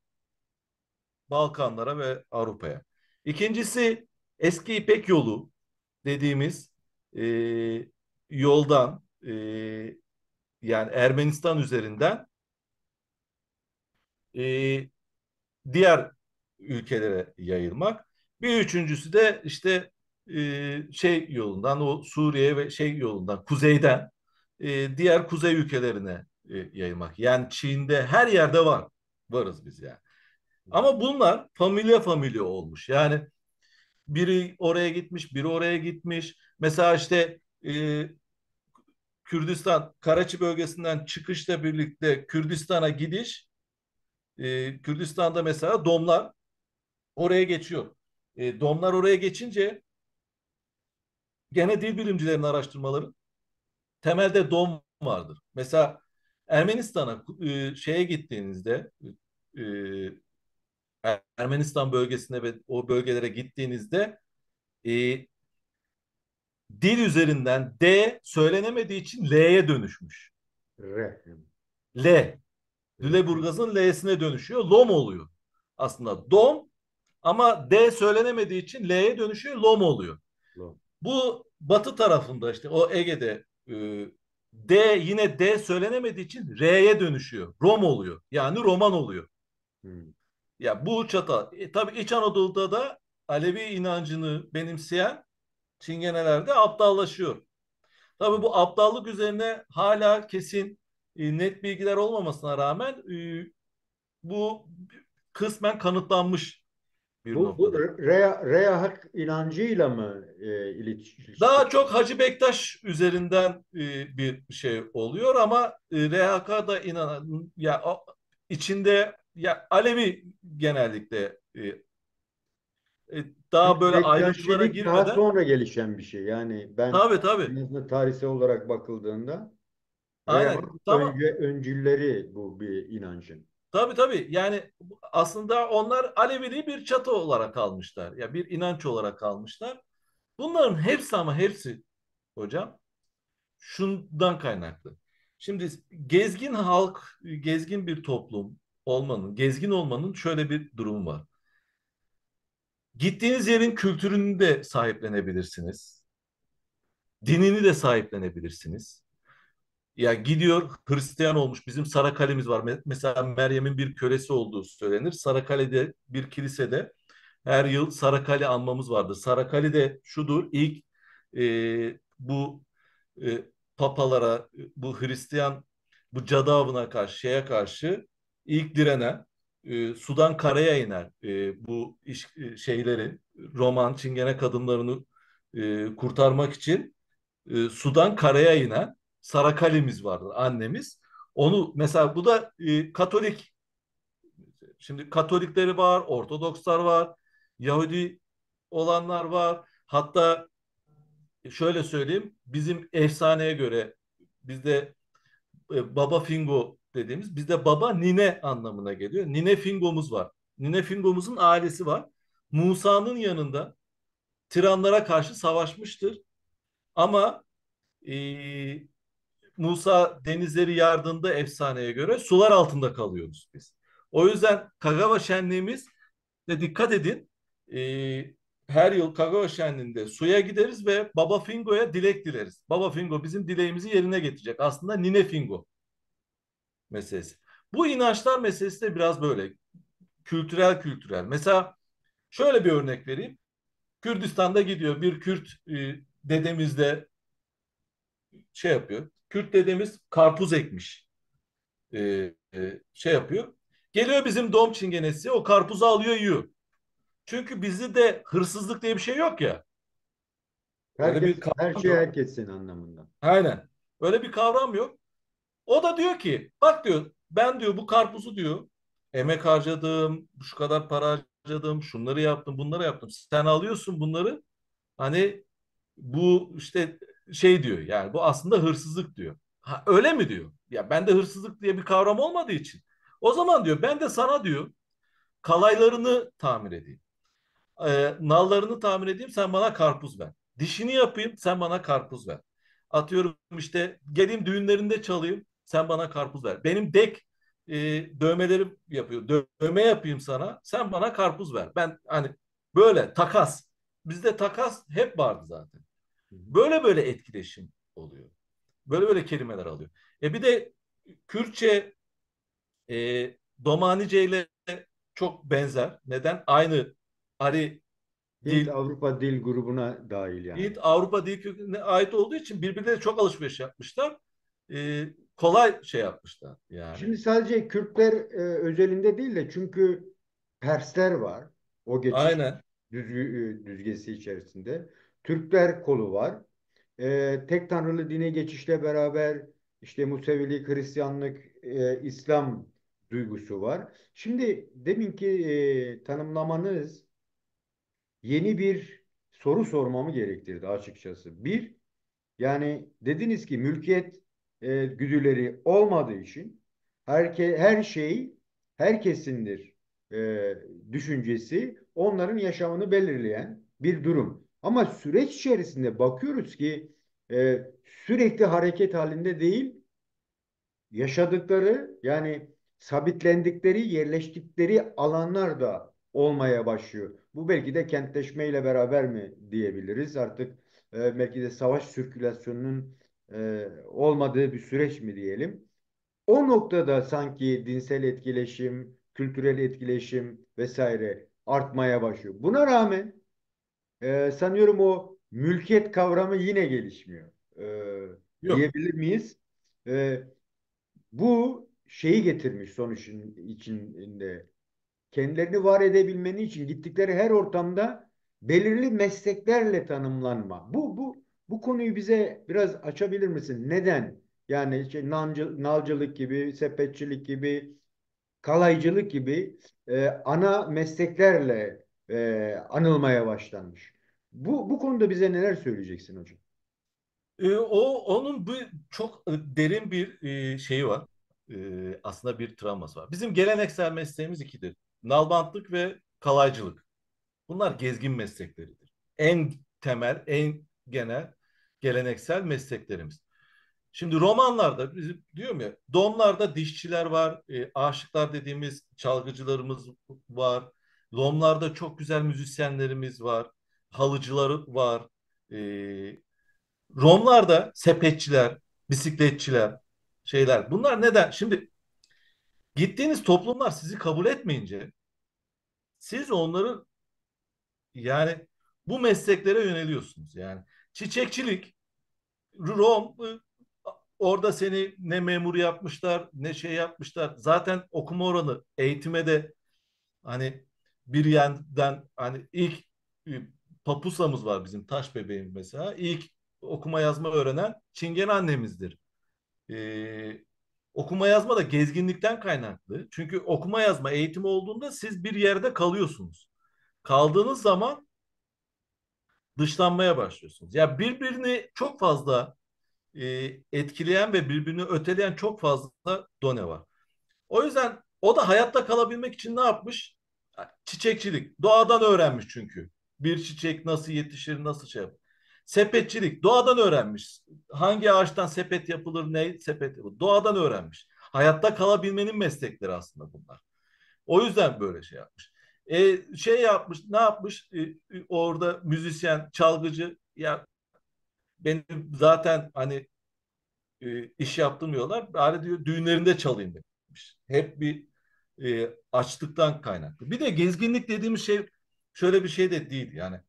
Balkanlara ve Avrupa'ya. İkincisi eski İpek yolu dediğimiz e, yoldan yani Ermenistan üzerinden e, diğer ülkelere yayılmak. Bir üçüncüsü de işte şey yolundan o Suriye ve şey yolundan kuzeyden diğer kuzey ülkelerine yayılmak. Yani Çin'de her yerde var. Varız biz yani. Ama bunlar familya familya olmuş. Yani biri oraya gitmiş, biri oraya gitmiş. Mesela işte Kürdistan, Karaçi bölgesinden çıkışla birlikte Kürdistan'a gidiş. Kürdistan'da mesela Domlar oraya geçiyor. Domlar oraya geçince gene dil bilimcilerinin araştırmaları temelde Dom vardır. Mesela Ermenistan'a şeye gittiğinizde Ermenistan bölgesine ve o bölgelere gittiğinizde e, dil üzerinden D söylenemediği için L'ye dönüşmüş. Re, L. re, Lüleburgaz'ın L'sine dönüşüyor. Lom oluyor. Aslında dom ama D söylenemediği için L'ye dönüşüyor. Lom oluyor. lo, Bu batı tarafında işte o Ege'de D yine D söylenemediği için R'ye dönüşüyor. Rom oluyor. Yani roman oluyor. hmm, Ya bu çatal. Tabii İç Anadolu'da da Alevi inancını benimseyen Çingeneler de aptallaşıyor. Tabii bu aptallık üzerine hala kesin net bilgiler olmamasına rağmen bu kısmen kanıtlanmış bir Bu noktada. Reha inancıyla mı Daha ilişkili? çok Hacı Bektaş üzerinden bir şey oluyor ama RHK da inanan ya içinde ya Alevi genellikle daha Çünkü böyle ayrıntılara Bektaşilik daha girmeden sonra gelişen bir şey. Yani ben tabii tabii en azından tarihsel olarak bakıldığında Reha aynen tamam öncülleri bu bir inancın. tabii tabii yani aslında onlar Aleviliği bir çatı olarak almışlar ya bir inanç olarak almışlar. Bunların hepsi ama hepsi hocam şundan kaynaklı. Şimdi gezgin halk, gezgin bir toplum olmanın, gezgin olmanın şöyle bir durumu var. Gittiğiniz yerin kültürünü de sahiplenebilirsiniz. Dinini de sahiplenebilirsiniz. Ya gidiyor Hristiyan olmuş. Bizim Sarakale'miz var. Mesela Meryem'in bir kölesi olduğu söylenir. Sarakale'de bir kilisede her yıl Sarakale anmamız vardır. Sarakale de şudur. İlk bu e, papalara, bu Hristiyan bu cadı avına karşı, şeye karşı ilk direnen sudan karaya iner. Bu şeyleri, Roman, Çingene kadınlarını kurtarmak için sudan karaya inen Sarakalimiz vardır annemiz. Onu mesela bu da Katolik. Şimdi Katolikleri var, Ortodokslar var, Yahudi olanlar var. Hatta şöyle söyleyeyim, bizim efsaneye göre bizde Baba Fingo dediğimiz bizde baba nine anlamına geliyor. Nine Fingo'muz var. Nine Fingo'muzun ailesi var. Musa'nın yanında tiranlara karşı savaşmıştır. Ama e, Musa denizleri yardığında efsaneye göre sular altında kalıyoruz biz. O yüzden Kagawa şenliğimiz de dikkat edin. Her yıl Kagawa şenliğinde suya gideriz ve Baba Fingo'ya dilek dileriz. Baba Fingo bizim dileğimizi yerine getirecek. Aslında Nine Fingo meselesi. Bu inançlar meselesi de biraz böyle kültürel. Mesela şöyle bir örnek vereyim. Kürdistan'da gidiyor bir Kürt dedemiz de şey yapıyor. Kürt dedemiz karpuz ekmiş. Şey yapıyor. Geliyor bizim dom çingenesi o karpuzu alıyor yiyor. Çünkü bizde de hırsızlık diye bir şey yok ya. Öyle bir Herkes her kavram şey yok. herkesin anlamında. Aynen. Öyle bir kavram yok. O da diyor ki bak diyor ben diyor bu karpuzu diyor emek harcadım, şu kadar para harcadım, şunları yaptım, bunları yaptım. Sen alıyorsun bunları hani bu işte şey diyor yani bu aslında hırsızlık diyor. Ha, öyle mi diyor? Ya ben de hırsızlık diye bir kavram olmadığı için. O zaman diyor ben de sana diyor kalaylarını tamir edeyim. Nallarını tamir edeyim sen bana karpuz ver. Dişini yapayım sen bana karpuz ver. Atıyorum işte geleyim düğünlerinde çalayım sen bana karpuz ver. Benim e, dövmelerim yapıyor. Dövme yapayım sana sen bana karpuz ver. Ben hani böyle takas. Bizde takas hep vardı zaten. Hı hı. Böyle etkileşim oluyor. Böyle kelimeler alıyor. Bir de Kürtçe Domanice ile çok benzer. Neden? Aynı Ari dil, Hint-Avrupa dil grubuna dahil Hint, yani. Avrupa dil kökenine ait olduğu için birbirleri çok alışveriş yapmışlar. Kolay şey yapmışlar yani. Şimdi sadece Kürtler özelinde değil de çünkü Persler var. O geçiş Aynen. düzgesi içerisinde. Türkler kolu var. Tek tanrılı dine geçişle beraber işte Musevilik, Hristiyanlık, İslam duygusu var. Şimdi deminki tanımlamanız yeni bir soru sormamı gerektirdi açıkçası. Bir, yani dediniz ki mülkiyet güdüleri olmadığı için her şey herkesindir düşüncesi onların yaşamını belirleyen bir durum. Ama süreç içerisinde bakıyoruz ki e, sürekli hareket halinde değil, yaşadıkları yani sabitlendikleri, yerleştikleri alanlar da olmaya başlıyor. Bu belki de kentleşmeyle beraber mi diyebiliriz artık belki de savaş sirkülasyonunun olmadığı bir süreç mi diyelim. O noktada sanki dinsel etkileşim, kültürel etkileşim vesaire artmaya başlıyor. Buna rağmen sanıyorum o mülkiyet kavramı yine gelişmiyor. Yok. Diyebilir miyiz? E, Bu şeyi getirmiş sonuç içinde. kendilerini var edebilmeni için gittikleri her ortamda belirli mesleklerle tanımlanma. Bu konuyu bize biraz açabilir misin? Neden? Yani işte nalcılık gibi, sepetçilik gibi, kalaycılık gibi ana mesleklerle anılmaya başlanmış. Bu konuda bize neler söyleyeceksin hocam? Onun bu çok derin bir şeyi var. Aslında bir travması var. Bizim geleneksel mesleğimiz ikidir. Nalbantlık ve kalaycılık. Bunlar gezgin meslekleridir. En temel, en genel geleneksel mesleklerimiz. Şimdi romanlarda bizim diyorum ya, domlarda dişçiler var, aşıklar dediğimiz çalgıcılarımız var. Lomlarda çok güzel müzisyenlerimiz var, halıcıları var. E, Romlarda sepetçiler, bisikletçiler, şeyler. Bunlar neden? Şimdi gittiğiniz toplumlar sizi kabul etmeyince siz onların yani bu mesleklere yöneliyorsunuz. Yani çiçekçilik, Rom orada seni ne memur yapmışlar ne şey yapmışlar. Zaten okuma oranı eğitime de hani bir yandan hani ilk e, papusamız var bizim taş bebeğim mesela. İlk okuma yazma öğrenen Çingen annemizdir. Ee, Okuma yazma da gezginlikten kaynaklı. Çünkü okuma yazma eğitimi olduğunda siz bir yerde kalıyorsunuz. Kaldığınız zaman dışlanmaya başlıyorsunuz. Ya birbirini çok fazla e, etkileyen ve birbirini öteleyen çok fazla done var. O yüzden o da hayatta kalabilmek için ne yapmış? Çiçekçilik. Doğadan öğrenmiş çünkü. Bir çiçek nasıl yetişir, nasıl şey yapar. Sepetçilik. Doğadan öğrenmiş. Hangi ağaçtan sepet yapılır, ne sepet yapılır. Doğadan öğrenmiş. Hayatta kalabilmenin meslekleri aslında bunlar. O yüzden böyle şey yapmış. Şey yapmış, ne yapmış? Orada müzisyen, çalgıcı. Ya benim zaten hani iş yaptırmıyorlar. Bari diyor düğünlerinde çalayım demiş. Hep bir açlıktan kaynaklı. Bir de gezginlik dediğimiz şey şöyle bir şey de değil yani.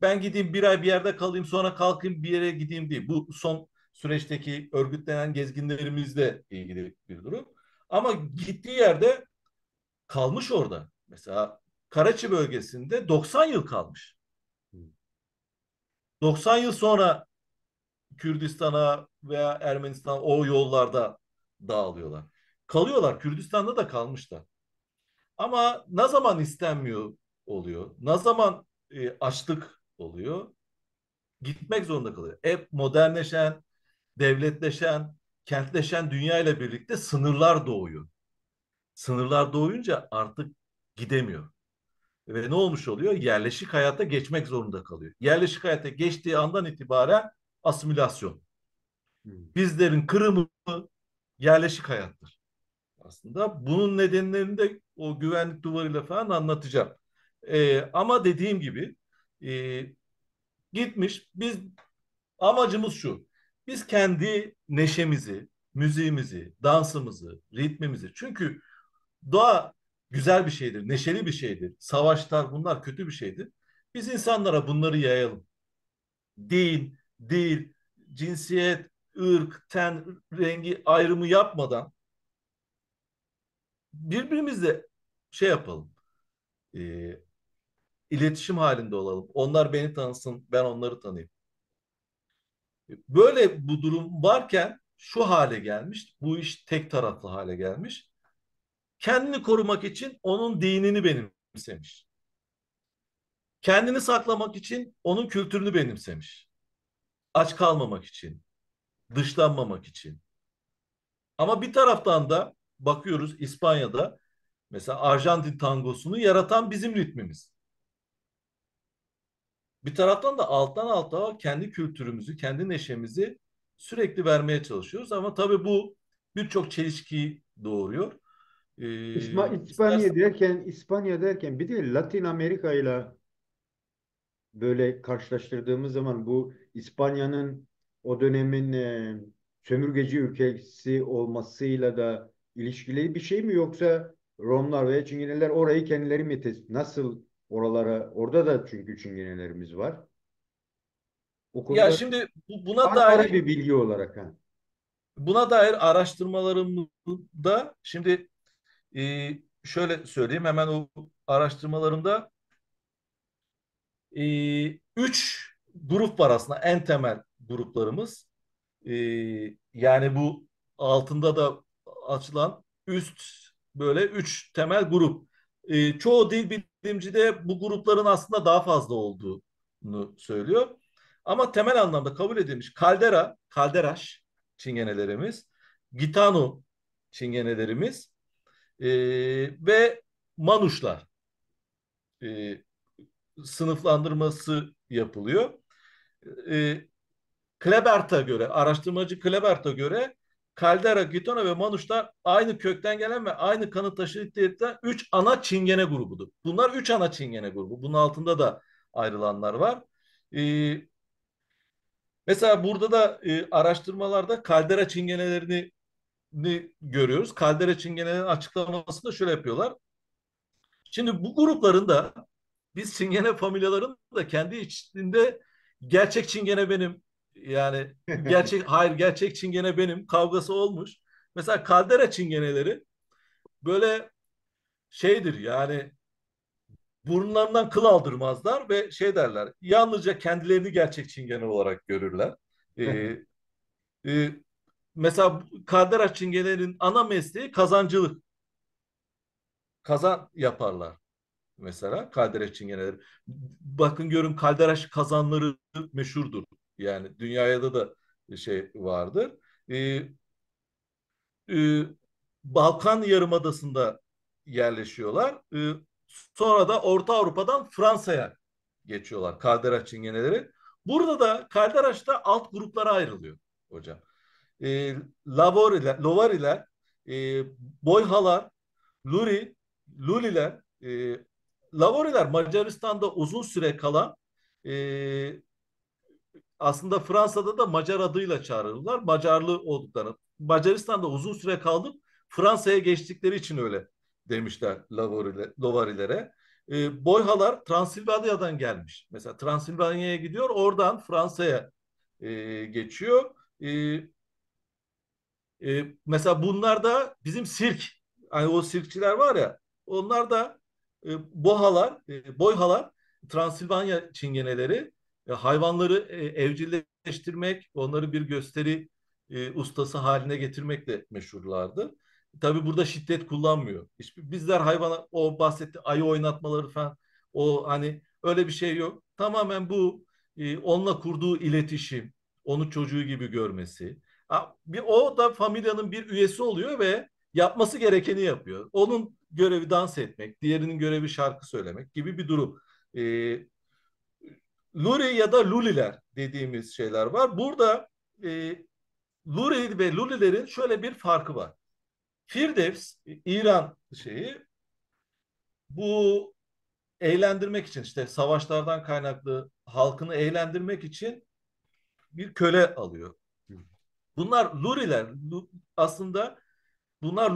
Ben gideyim bir ay bir yerde kalayım sonra kalkayım bir yere gideyim değil. Bu son süreçteki örgütlenen gezginlerimizle ilgili bir durum. Ama gittiği yerde kalmış orada. Mesela Karaçi bölgesinde 90 yıl kalmış. 90 yıl sonra Kürdistan'a veya Ermenistan o yollarda dağılıyorlar. Kalıyorlar. Kürdistan'da da kalmışlar. Ama ne zaman istenmiyor oluyor? Ne zaman açlık oluyor? Gitmek zorunda kalıyor. Hep modernleşen, devletleşen, kentleşen dünya ile birlikte sınırlar doğuyor. Sınırlar doğuyunca artık gidemiyor. Ve ne olmuş oluyor? Yerleşik hayata geçmek zorunda kalıyor. Yerleşik hayata geçtiği andan itibaren asimilasyon. Bizlerin kırımı yerleşik hayattır. Aslında bunun nedenlerini de o güvenlik duvarıyla falan anlatacağım. Ama dediğim gibi e, gitmiş. Biz amacımız şu. Biz kendi neşemizi, müziğimizi, dansımızı, ritmimizi. Çünkü doğa güzel bir şeydir, neşeli bir şeydir. Savaşlar bunlar kötü bir şeydir. Biz insanlara bunları yayalım. Dil, cinsiyet, ırk, ten, rengi ayrımı yapmadan birbirimizle şey yapalım. E, iletişim halinde olalım. Onlar beni tanısın, ben onları tanıyayım. Böyle bu durum varken şu hale gelmiş. Bu iş tek taraflı hale gelmiş. Kendini korumak için onun dinini benimsemiş. Kendini saklamak için onun kültürünü benimsemiş. Aç kalmamak için, dışlanmamak için. Ama bir taraftan da bakıyoruz İspanya'da mesela Arjantin tangosunu yaratan bizim ritmimiz. Bir taraftan da alttan alta kendi kültürümüzü, kendi neşemizi sürekli vermeye çalışıyoruz. Ama tabii bu birçok çelişki doğuruyor. İspanya İstersen derken bir de Latin Amerika ile böyle karşılaştırdığımız zaman bu İspanya'nın o dönemin sömürgeci ülkesi olmasıyla da ilişkili bir şey mi, yoksa Romlar veya Çingeneler orayı kendileri mi nasıl oralara, orada da çünkü Çingenelerimiz var. O ya konuda şimdi buna ara dair bir bilgi olarak ha. araştırmalarımda şimdi şöyle söyleyeyim, hemen o araştırmalarımda üç grup var aslında, en temel gruplarımız. E, Yani bu altında da açılan üst böyle üç temel grup. Çoğu dil bilimci de bu grupların aslında daha fazla olduğunu söylüyor. Ama temel anlamda kabul edilmiş kaldera, kalderaş çingenelerimiz, gitano çingenelerimiz e, ve manuşlar e, sınıflandırması yapılıyor. E, Klebert'e göre, araştırmacı Klebert'e göre Caldera, Gitano ve Manuşlar aynı kökten gelen ve aynı kanı taşıdıkları üç ana çingene grubudur. Bunlar üç ana çingene grubu. Bunun altında da ayrılanlar var. Ee, Mesela burada da araştırmalarda kaldera çingenelerini görüyoruz. Kaldera çingenelerin açıklamasını da şöyle yapıyorlar. Şimdi bu grupların da biz çingene familyaların da kendi içinde gerçek çingene benim, yani gerçek, hayır gerçek çingene benim kavgası olmuş. Mesela kaldera çingeneleri böyle şeydir yani, burunlarından kıl aldırmazlar ve şey derler, yalnızca kendilerini gerçek çingene olarak görürler. Ee, e, Mesela kaldera çingenelerin ana mesleği kazancılık, kazan yaparlar. Mesela kaldereç çingeneleri. Bakın görün, kaldereç kazanları meşhurdur. Yani dünyada da şey vardır. Ee, e, Balkan Yarımadası'nda yerleşiyorlar. Sonra da Orta Avrupa'dan Fransa'ya geçiyorlar kaldereç çingeneleri. Burada da kaldereçte alt gruplara ayrılıyor hocam. Lovariler, e, Boyhalar, Luri, Luliler, Lavoriler Macaristan'da uzun süre kalan, e, aslında Fransa'da da Macar adıyla çağrılırlar. Macarlı olduklarını. Macaristan'da uzun süre kaldıp Fransa'ya geçtikleri için öyle demişler Lovarilere. Boyhalar Transilvanya'dan gelmiş. Mesela Transilvanya'ya gidiyor, oradan Fransa'ya geçiyor. E, Mesela bunlar da bizim sirk, hani o sirkçiler var ya, onlar da boyhalar, Transilvanya çingeneleri, hayvanları evcilleştirmek, onları bir gösteri ustası haline getirmekle meşhurlardı. Tabii burada şiddet kullanmıyor. Bizler hayvana, o bahsetti ayı oynatmaları falan, o hani öyle bir şey yok. Tamamen bu onunla kurduğu iletişim, onu çocuğu gibi görmesi. O da familyanın bir üyesi oluyor ve yapması gerekeni yapıyor. Onun görevi dans etmek, diğerinin görevi şarkı söylemek gibi bir durum. E, Luri ya da Luliler dediğimiz şeyler var. Burada e, Luri ve Lulilerin şöyle bir farkı var. Firdevs, İran şeyi, bu eğlendirmek için, işte savaşlardan kaynaklı halkını eğlendirmek için bir köle alıyor. Bunlar Luriler, aslında bunlar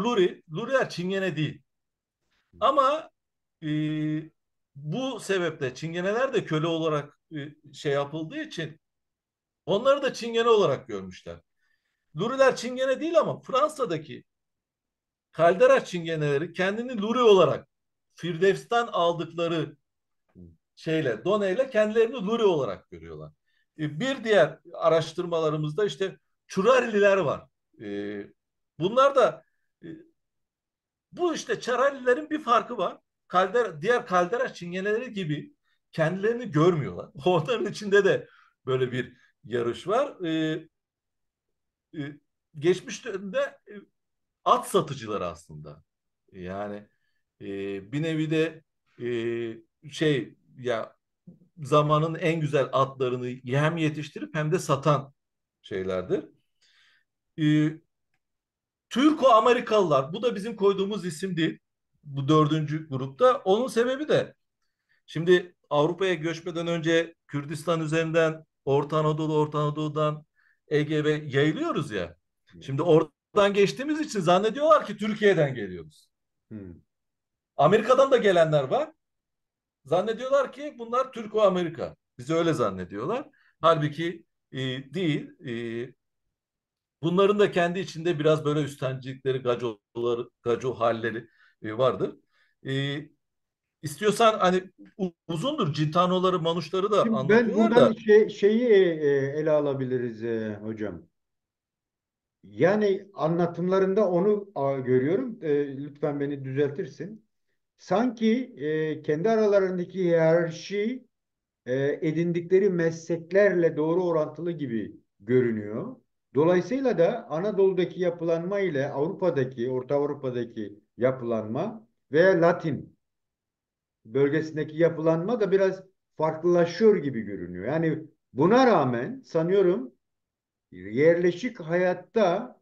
Luriler Çingene değil. Ama e, bu sebeple Çingeneler de köle olarak şey yapıldığı için onları da Çingene olarak görmüşler. Luriler Çingene değil ama Fransa'daki Kaldera Çingeneleri kendini Luri olarak, Firdevs'ten aldıkları şeyle, doneyle kendilerini Luri olarak görüyorlar. Bir diğer araştırmalarımızda işte Çurarililer var. Bunlar da e, bu işte Çaralilerin bir farkı var. Diğer Kaldera çingeneleri gibi kendilerini görmüyorlar. Onların içinde de böyle bir yarış var. E, Geçmiş dönemde at satıcıları aslında. Yani bir nevi de şey ya, zamanın en güzel atlarını hem yetiştirip hem de satan şeylerdir. E, Türko-Amerikalılar, bu da bizim koyduğumuz isim değil. Bu dördüncü grupta. Onun sebebi de, şimdi Avrupa'ya göçmeden önce Kürdistan üzerinden Orta Anadolu, Orta Anadolu'dan Ege'ye yayılıyoruz ya. Şimdi oradan geçtiğimiz için zannediyorlar ki Türkiye'den geliyoruz. Hmm. Amerika'dan da gelenler var. Zannediyorlar ki bunlar Türko-Amerika. Bizi öyle zannediyorlar. Halbuki değil. Bunların da kendi içinde biraz böyle üstencilikleri, gaco halleri vardır. E, istiyorsan hani uzundur. Cintanoları, manuşları da Şimdi ben anlatıyorlar buradan da. şeyi ele alabiliriz hocam. Yani anlatımlarında onu görüyorum. Lütfen beni düzeltirsin. Sanki kendi aralarındaki hiyerarşi edindikleri mesleklerle doğru orantılı gibi görünüyor. Dolayısıyla da Anadolu'daki yapılanma ile Avrupa'daki, Orta Avrupa'daki yapılanma veya Latin bölgesindeki yapılanma da biraz farklılaşıyor gibi görünüyor. Yani buna rağmen sanıyorum yerleşik hayatta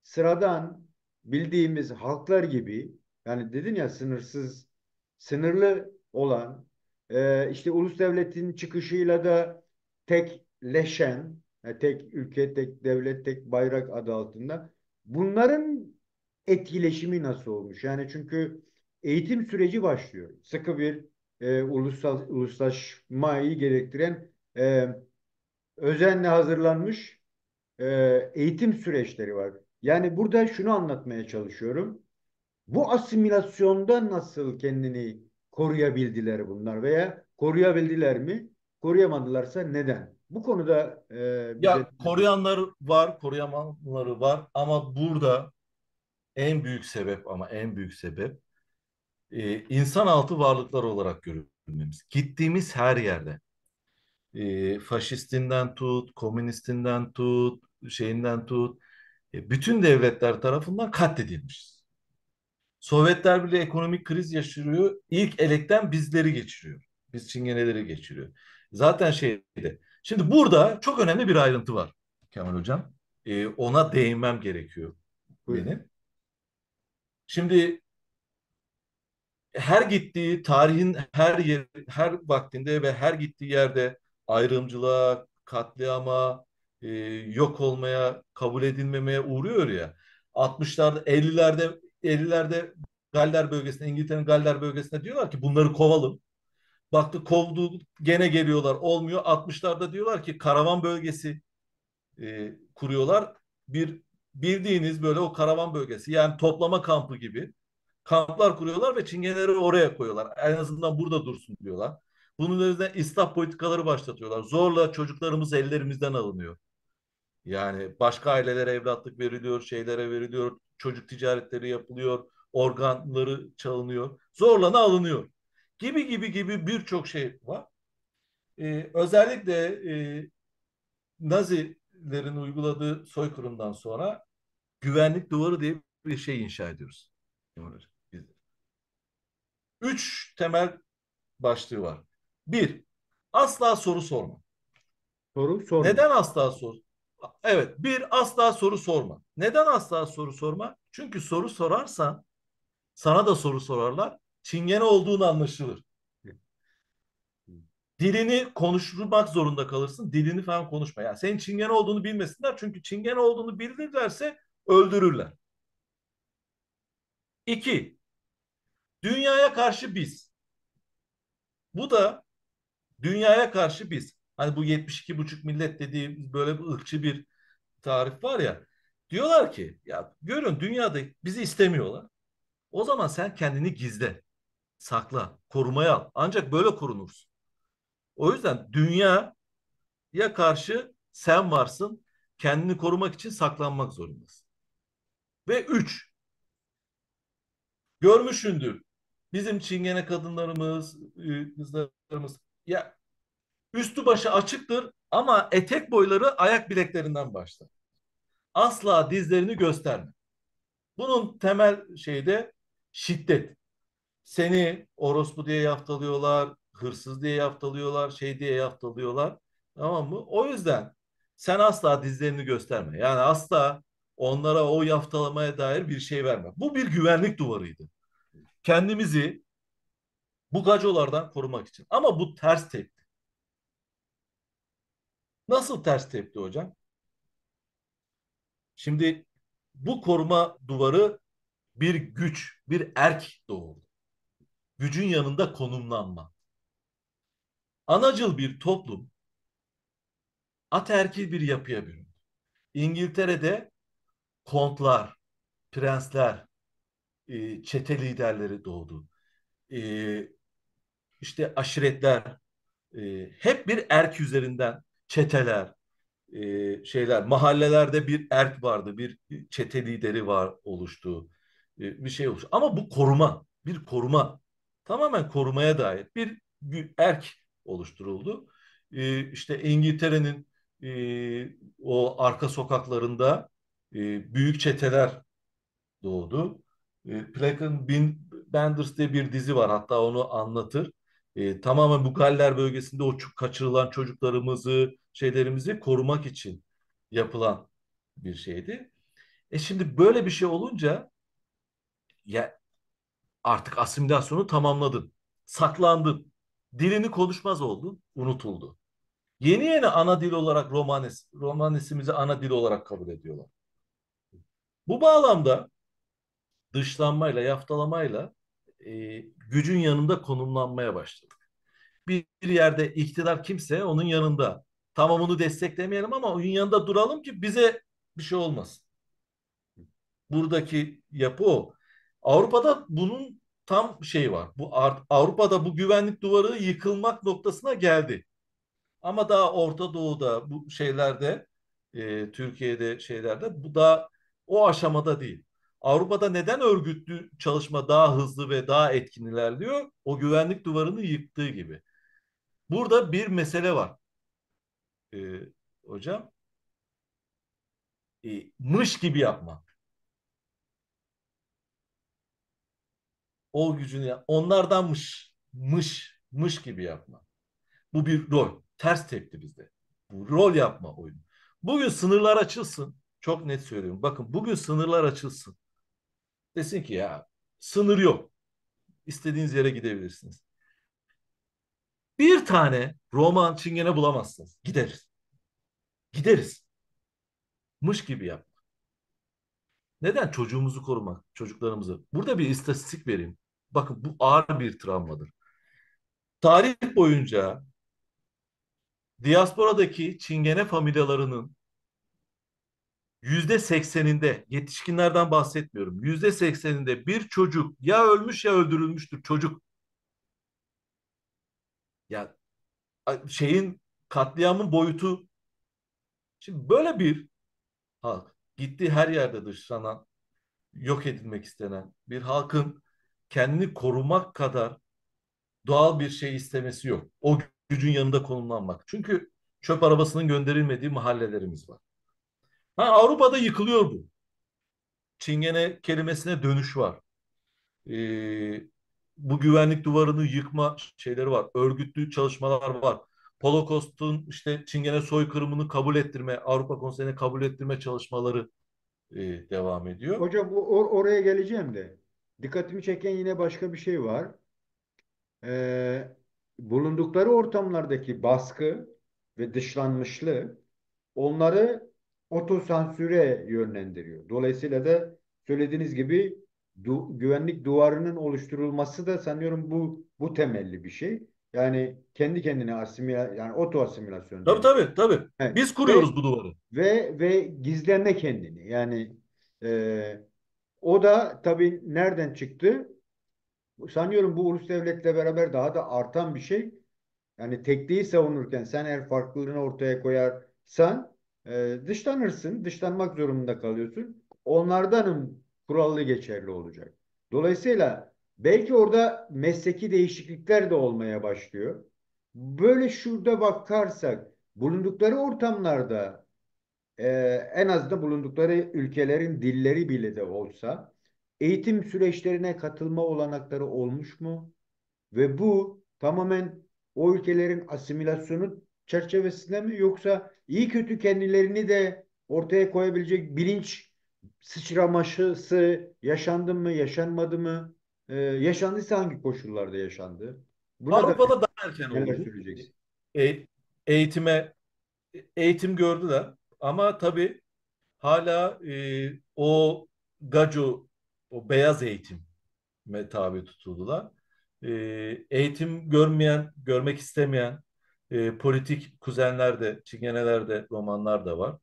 sıradan bildiğimiz halklar gibi, yani dedin ya sınırlı olan işte ulus devletin çıkışıyla da tekleşen, tek ülke, tek devlet, tek bayrak adı altında bunların etkileşimi nasıl olmuş? Yani çünkü eğitim süreci başlıyor. Sıkı bir uluslaşmayı gerektiren özenle hazırlanmış eğitim süreçleri var. Yani burada şunu anlatmaya çalışıyorum. Bu asimilasyonda nasıl kendini koruyabildiler bunlar veya koruyabildiler mi? Koruyamadılarsa neden? Bu konuda bize Ya koruyanlar var, koruyamayanları var ama burada en büyük sebep, ama en büyük sebep insan altı varlıklar olarak görülmemiz. Gittiğimiz her yerde faşistinden tut, komünistinden tut, şeyinden tut, bütün devletler tarafından katledilmişiz. Sovyetler bile ekonomik kriz yaşıyor. İlk elekten bizleri geçiriyor. Biz çingeneleri geçiriyor. Zaten şeyde. Şimdi burada çok önemli bir ayrıntı var Kemal Hocam. Ona değinmem gerekiyor buyurun. benim. Şimdi her gittiği tarihin her vaktinde ve her gittiği yerde ayrımcılığa, katliama, yok olmaya, kabul edilmemeye uğruyor ya. 60'larda, 50'lerde Galler bölgesinde, İngiltere'nin Galler bölgesinde diyorlar ki bunları kovalım. Baktı kovdu, gene geliyorlar, olmuyor. 60'larda diyorlar ki karavan bölgesi kuruyorlar. Bir bildiğiniz böyle o karavan bölgesi, yani toplama kampı gibi kamplar kuruyorlar ve çingeneleri oraya koyuyorlar. En azından burada dursun diyorlar. Bunun üzerine ıslah politikaları başlatıyorlar. Zorla çocuklarımız ellerimizden alınıyor. Yani başka ailelere evlatlık veriliyor, şeylere veriliyor, çocuk ticaretleri yapılıyor, organları çalınıyor, zorla da alınıyor. Gibi gibi gibi birçok şey var. Özellikle Nazilerin uyguladığı soykırımdan sonra güvenlik duvarı diye bir şey inşa ediyoruz. Üç temel başlığı var. Bir, asla soru sorma. Soru sorma. Neden asla sor? Evet, bir, asla soru sorma. Neden asla soru sorma? Çünkü soru sorarsan sana da soru sorarlar. Çingene olduğunu anlaşılır. Dilini konuşturmak zorunda kalırsın. Dilini falan konuşma. Yani senin çingene olduğunu bilmesinler. Çünkü çingene olduğunu bilirlerse öldürürler. İki, dünyaya karşı biz. Bu da dünyaya karşı biz. Hani bu 72,5 millet dediğimiz böyle bir ırkçı bir tarif var ya. Diyorlar ki ya görün dünyada bizi istemiyorlar. O zaman sen kendini gizle, sakla, korumaya al. Ancak böyle korunursun. O yüzden dünyaya karşı sen varsın. Kendini korumak için saklanmak zorundasın. Ve üç, görmüşsündür. Bizim çingene kadınlarımız, kızlarımız ya üstü başı açıktır ama etek boyları ayak bileklerinden başlar. Asla dizlerini gösterme. Bunun temel şeyi de şiddet. Seni orospu diye yaftalıyorlar, hırsız diye yaftalıyorlar, şey diye yaftalıyorlar. Tamam mı? O yüzden sen asla dizlerini gösterme. Yani asla onlara o yaftalamaya dair bir şey verme. Bu bir güvenlik duvarıydı. Kendimizi bu gacolardan korumak için. Ama bu ters tepti. Nasıl ters tepti hocam? Şimdi bu koruma duvarı bir güç, bir erk doğurdu. Gücün yanında konumlanma. Anacıl bir toplum ataerkil bir yapıya büründü. İngiltere'de kontlar, prensler, çete liderleri doğdu. E, işte aşiretler, hep bir erk üzerinden çeteler, şeyler, mahallelerde bir erk vardı, bir çete lideri var oluştu, bir şey oluştu. Ama bu koruma, bir koruma, tamamen korumaya dair bir erk oluşturuldu. İşte İngiltere'nin o arka sokaklarında büyük çeteler doğdu. Plaken Bin Benders diye bir dizi var. Hatta onu anlatır. Tamamen bu Galler bölgesinde o kaçırılan çocuklarımızı, şeylerimizi korumak için yapılan bir şeydi. Şimdi böyle bir şey olunca ya artık asimilasyonu tamamladın. Saklandın. Dilini konuşmaz oldun, unutuldu. Yeni yeni ana dil olarak Romanesimizi ana dil olarak kabul ediyorlar. Bu bağlamda dışlanmayla, yaftalamayla gücün yanında konumlanmaya başladık. Bir yerde iktidar kimse onun yanında. Tamam onu desteklemeyelim ama onun yanında duralım ki bize bir şey olmasın. Buradaki yapı o. Avrupa'da bunun tam şey var. Avrupa'da bu güvenlik duvarı yıkılmak noktasına geldi. Ama daha Orta Doğu'da bu şeylerde Türkiye'de şeylerde bu da o aşamada değil. Avrupa'da neden örgütlü çalışma daha hızlı ve daha etkin ilerliyor? O güvenlik duvarını yıktığı gibi. Burada bir mesele var e, hocam. Mış gibi yapma. O gücünü mış gibi yapma. Bu bir rol. Ters tepti bizde. Bu rol yapma oyunu. Bugün sınırlar açılsın. Çok net söylüyorum. Bakın bugün sınırlar açılsın. Desin ki ya sınır yok. İstediğiniz yere gidebilirsiniz. Bir tane Roman çingene bulamazsınız. Gideriz. Gideriz. Mış gibi yap. Neden? Çocuğumuzu korumak, çocuklarımızı. Burada bir istatistik vereyim. Bakın bu ağır bir travmadır. Tarih boyunca diasporadaki çingene familyalarının %80'inde, yetişkinlerden bahsetmiyorum, %80'inde bir çocuk ya ölmüş ya öldürülmüştür. Çocuk. Ya şeyin katliamın boyutu. Şimdi böyle bir halk gittiği her yerde dışlanan, yok edilmek istenen bir halkın kendini korumak kadar doğal bir şey istemesi yok. O gücün yanında konumlanmak. Çünkü çöp arabasının gönderilmediği mahallelerimiz var. Avrupa'da yıkılıyor bu. Çingene kelimesine dönüş var. Ee, bu güvenlik duvarını yıkma şeyleri var. Örgütlü çalışmalar var. Holocaust'un işte Çingene soykırımını kabul ettirme, Avrupa Konseyi'ne kabul ettirme çalışmaları devam ediyor. Hocam oraya geleceğim de dikkatimi çeken yine başka bir şey var. Bulundukları ortamlardaki baskı ve dışlanmışlığı onları otosansüre yönlendiriyor. Dolayısıyla da söylediğiniz gibi güvenlik duvarının oluşturulması da sanıyorum bu temelli bir şey. Yani kendi kendine yani oto asimilasyon Tabii deniyor. tabii tabii. Evet. Biz kuruyoruz bu duvarı. Ve gizleme kendini. Yani e, o da tabii nereden çıktı? Sanıyorum bu ulus devletle beraber daha da artan bir şey. Yani tekliği savunurken sen eğer farklılığını ortaya koyarsan dışlanırsın. Dışlanmak zorunda kalıyorsun. Onlardanın kurallı geçerli olacak. Dolayısıyla belki orada mesleki değişiklikler de olmaya başlıyor. Böyle şurada bakarsak bulundukları ortamlarda en azından bulundukları ülkelerin dilleri bile de olsa eğitim süreçlerine katılma olanakları olmuş mu? Ve bu tamamen o ülkelerin asimilasyonu çerçevesinde mi yoksa iyi kötü kendilerini de ortaya koyabilecek bilinç sıçraması yaşandı mı, yaşanmadı mı? Yaşandıysa hangi koşullarda yaşandı? Buna da Avrupa'da daha erken neler oldu bu. söyleyeceksin? E, eğitime eğitim gördüler ama tabii hala o gaco, o beyaz eğitime tabi tutuldular. E, eğitim görmek istemeyen politik kuzenler de, çingeneler de, romanlar da var.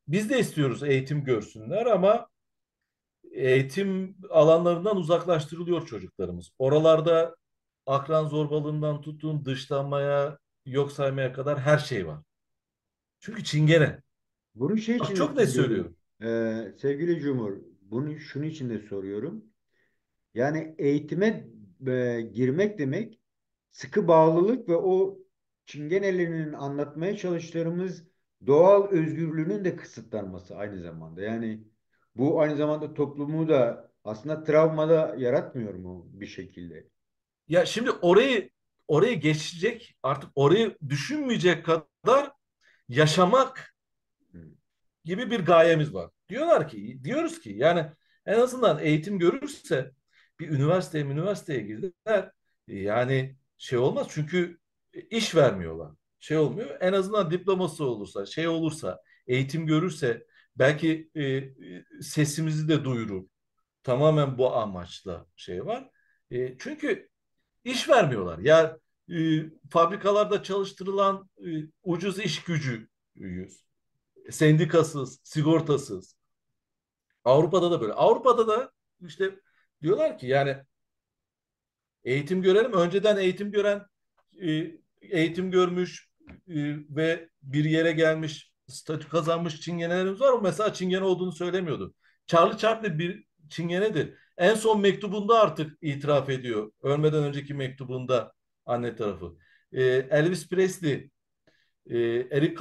Biz de istiyoruz eğitim görsünler ama eğitim alanlarından uzaklaştırılıyor çocuklarımız. Oralarda akran zorbalığından tutun, dışlanmaya, yok saymaya kadar her şey var. Çünkü çingene. Bunu şey Bak için de çok net soruyorum. söylüyorum. Sevgili Cumhur, bunu şunun için de soruyorum. Yani eğitime girmek demek sıkı bağlılık ve o çingenelerinin anlatmaya çalıştığımız doğal özgürlüğünün de kısıtlanması aynı zamanda. Yani bu aynı zamanda toplumu da aslında travmada yaratmıyor mu bir şekilde? Ya şimdi orayı geçecek, artık orayı düşünmeyecek kadar yaşamak Hı. gibi bir gayemiz var. Diyoruz ki yani en azından eğitim görürse bir üniversiteye girdiler. Yani şey olmaz çünkü iş vermiyorlar. Şey olmuyor. En azından diploması olursa, şey olursa, eğitim görürse belki sesimizi de duyurur. Tamamen bu amaçla şey var. Çünkü iş vermiyorlar. Ya fabrikalarda çalıştırılan ucuz iş gücüyüz. Sendikasız, sigortasız. Avrupa'da da böyle. Avrupa'da da işte diyorlar ki yani eğitim görelim. Önceden eğitim gören, e, eğitim görmüş ve bir yere gelmiş, statü kazanmış çingenelerimiz var ama mesela çingene olduğunu söylemiyordu. Charlie Chaplin bir çingenedir. En son mektubunda artık itiraf ediyor. Ölmeden önceki mektubunda anne tarafı. Elvis Presley, Eric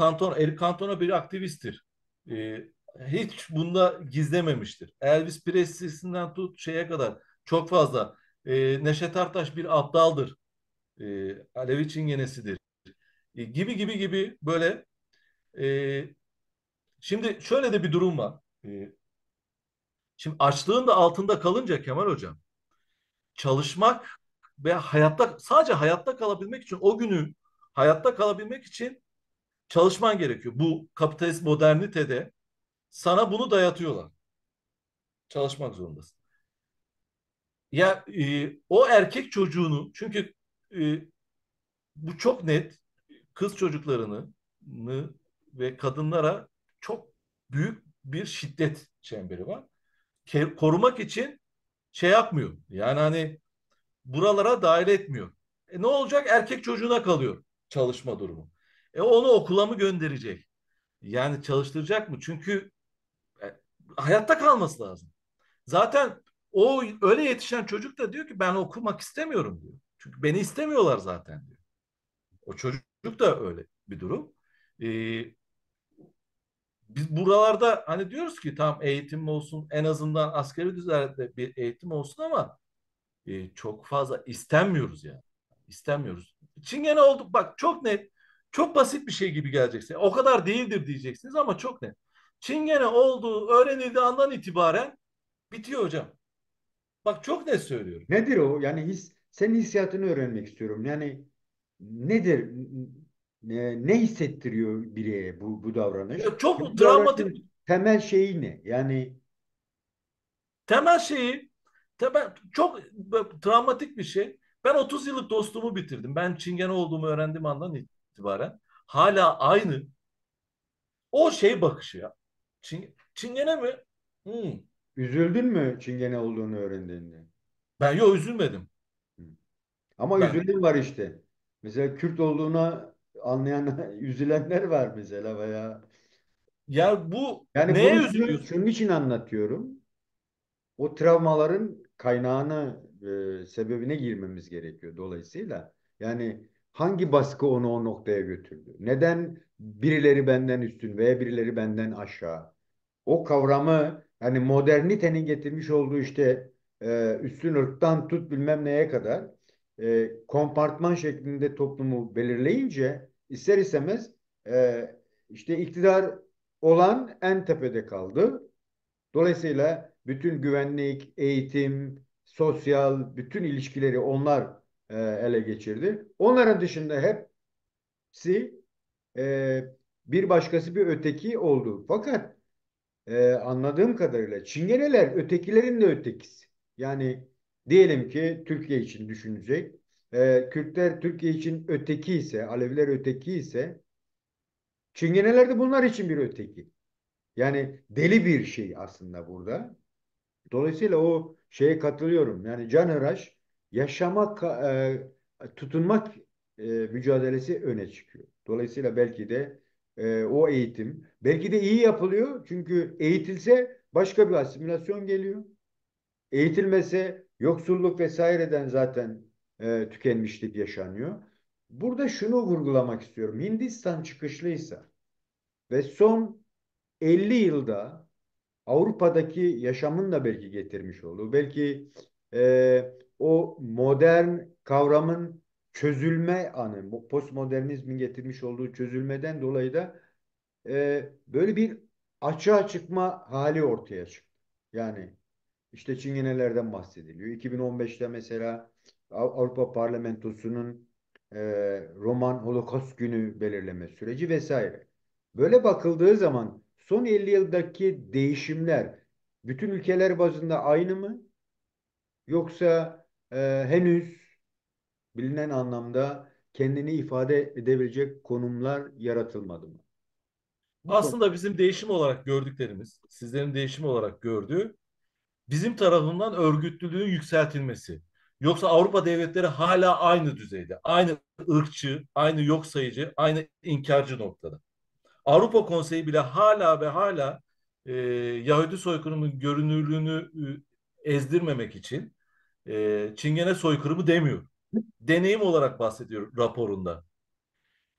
Cantona bir aktivisttir. E, Hiç bunda gizlememiştir. Elvis Presley'sinden tut şeye kadar çok fazla. Neşet Ertaş bir aptaldır. Alevi çingenesidir. Gibi gibi gibi böyle. E, Şimdi şöyle de bir durum var. Şimdi açlığın da altında kalınca Kemal Hocam çalışmak ve sadece hayatta kalabilmek için o günü hayatta kalabilmek için çalışman gerekiyor. Bu kapitalist modernitede sana bunu dayatıyorlar. Çalışmak zorundasın. Ya o erkek çocuğunu çünkü e, bu çok net kız çocuklarını ve kadınlara çok büyük bir şiddet çemberi var. Korumak için şey yapmıyor. Yani hani buralara dahil etmiyor. Ne olacak? Erkek çocuğuna kalıyor çalışma durumu. Onu okula mı gönderecek? Yani çalıştıracak mı? Çünkü e, hayatta kalması lazım. Zaten o öyle yetişen çocuk da diyor ki ben okumak istemiyorum diyor. Çünkü beni istemiyorlar zaten diyor. O çocuk da öyle bir durum. Ee, Biz buralarda hani diyoruz ki tam eğitim olsun en azından askeri düzeyde bir eğitim olsun ama çok fazla istemiyoruz yani. İstemiyoruz. Çingene olduk bak çok net. Çok basit bir şey gibi gelecek size. O kadar değildir diyeceksiniz ama çok net. Çingene olduğu öğrenildiği andan itibaren bitiyor hocam. Bak çok net söylüyorum. Nedir o? Yani senin hissiyatını öğrenmek istiyorum. Yani nedir? Ne hissettiriyor bireye bu davranış? Ya Ve çok bu travmatik davranışın temel şeyi ne? Yani temel şeyi çok travmatik bir şey. Ben 30 yıllık dostumu bitirdim. Ben Çingene olduğumu öğrendiğim andan itibaren hala aynı o şey bakışı ya. Çingene mi? Hmm. üzüldün mü Çingene olduğunu öğrendiğinde? Ben yok üzülmedim. Hı. Ama Ben üzülen var işte. Mesela Kürt olduğuna anlayan, üzülenler var mesela veya ya bu yani neye bunu üzülüyorsun? şunun için anlatıyorum. O travmaların kaynağını, sebebine girmemiz gerekiyor dolayısıyla. Yani hangi baskı onu o noktaya götürdü? Neden birileri benden üstün veya birileri benden aşağı? O kavramı yani modernitenin getirmiş olduğu işte üstün ırktan tut bilmem neye kadar kompartman şeklinde toplumu belirleyince ister istemez işte iktidar olan en tepede kaldı. Dolayısıyla bütün güvenlik, eğitim, sosyal bütün ilişkileri onlar ele geçirdi. Onların dışında hepsi e, bir başkası bir öteki oldu. Fakat anladığım kadarıyla Çingeneler ötekilerin de ötekisi. Yani diyelim ki Türkiye için düşünecek. Kürtler Türkiye için öteki ise, Aleviler öteki ise Çingeneler de bunlar için bir öteki. Yani deli bir şey aslında burada. Dolayısıyla o şeye katılıyorum. Yani canhıraş tutunmak mücadelesi öne çıkıyor. Dolayısıyla belki de o eğitim belki de iyi yapılıyor. Çünkü eğitilse başka bir asimilasyon geliyor. Eğitilmese yoksulluk vesaireden zaten tükenmişlik yaşanıyor. Burada şunu vurgulamak istiyorum. Hindistan çıkışlıysa ve son 50 yılda Avrupa'daki yaşamın da belki getirmiş olduğu, belki o modern kavramın çözülme anı, bu postmodernizmin getirmiş olduğu çözülmeden dolayı da böyle bir açığa çıkma hali ortaya çıktı. Yani işte Çingenelerden bahsediliyor. 2015'te mesela Avrupa Parlamentosu'nun Roman Holocaust günü belirleme süreci vesaire. Böyle bakıldığı zaman son 50 yıldaki değişimler bütün ülkeler bazında aynı mı? Yoksa henüz bilinen anlamda kendini ifade edebilecek konumlar yaratılmadı mı? Bu konu. Aslında bizim değişim olarak gördüklerimiz, sizlerin değişim olarak gördüğü bizim tarafından örgütlülüğün yükseltilmesi. Yoksa Avrupa devletleri hala aynı düzeyde, aynı ırkçı, aynı yok sayıcı, aynı inkarcı noktada. Avrupa Konseyi bile hala ve hala Yahudi soykırımının görünürlüğünü ezdirmemek için Çingene soykırımı demiyor. Deneyim olarak bahsediyor raporunda.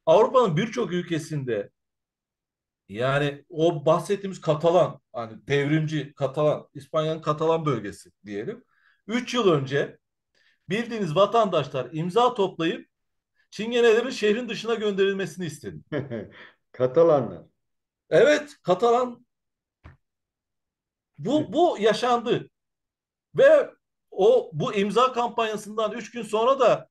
Avrupa'nın birçok ülkesinde yani o bahsettiğimiz Katalan, hani devrimci Katalan, İspanya'nın Katalan bölgesi diyelim. 3 yıl önce bildiğiniz vatandaşlar imza toplayıp Çingenelerin şehrin dışına gönderilmesini istedi. Katalanlar. Evet, Katalan bu yaşandı ve bu imza kampanyasından 3 gün sonra da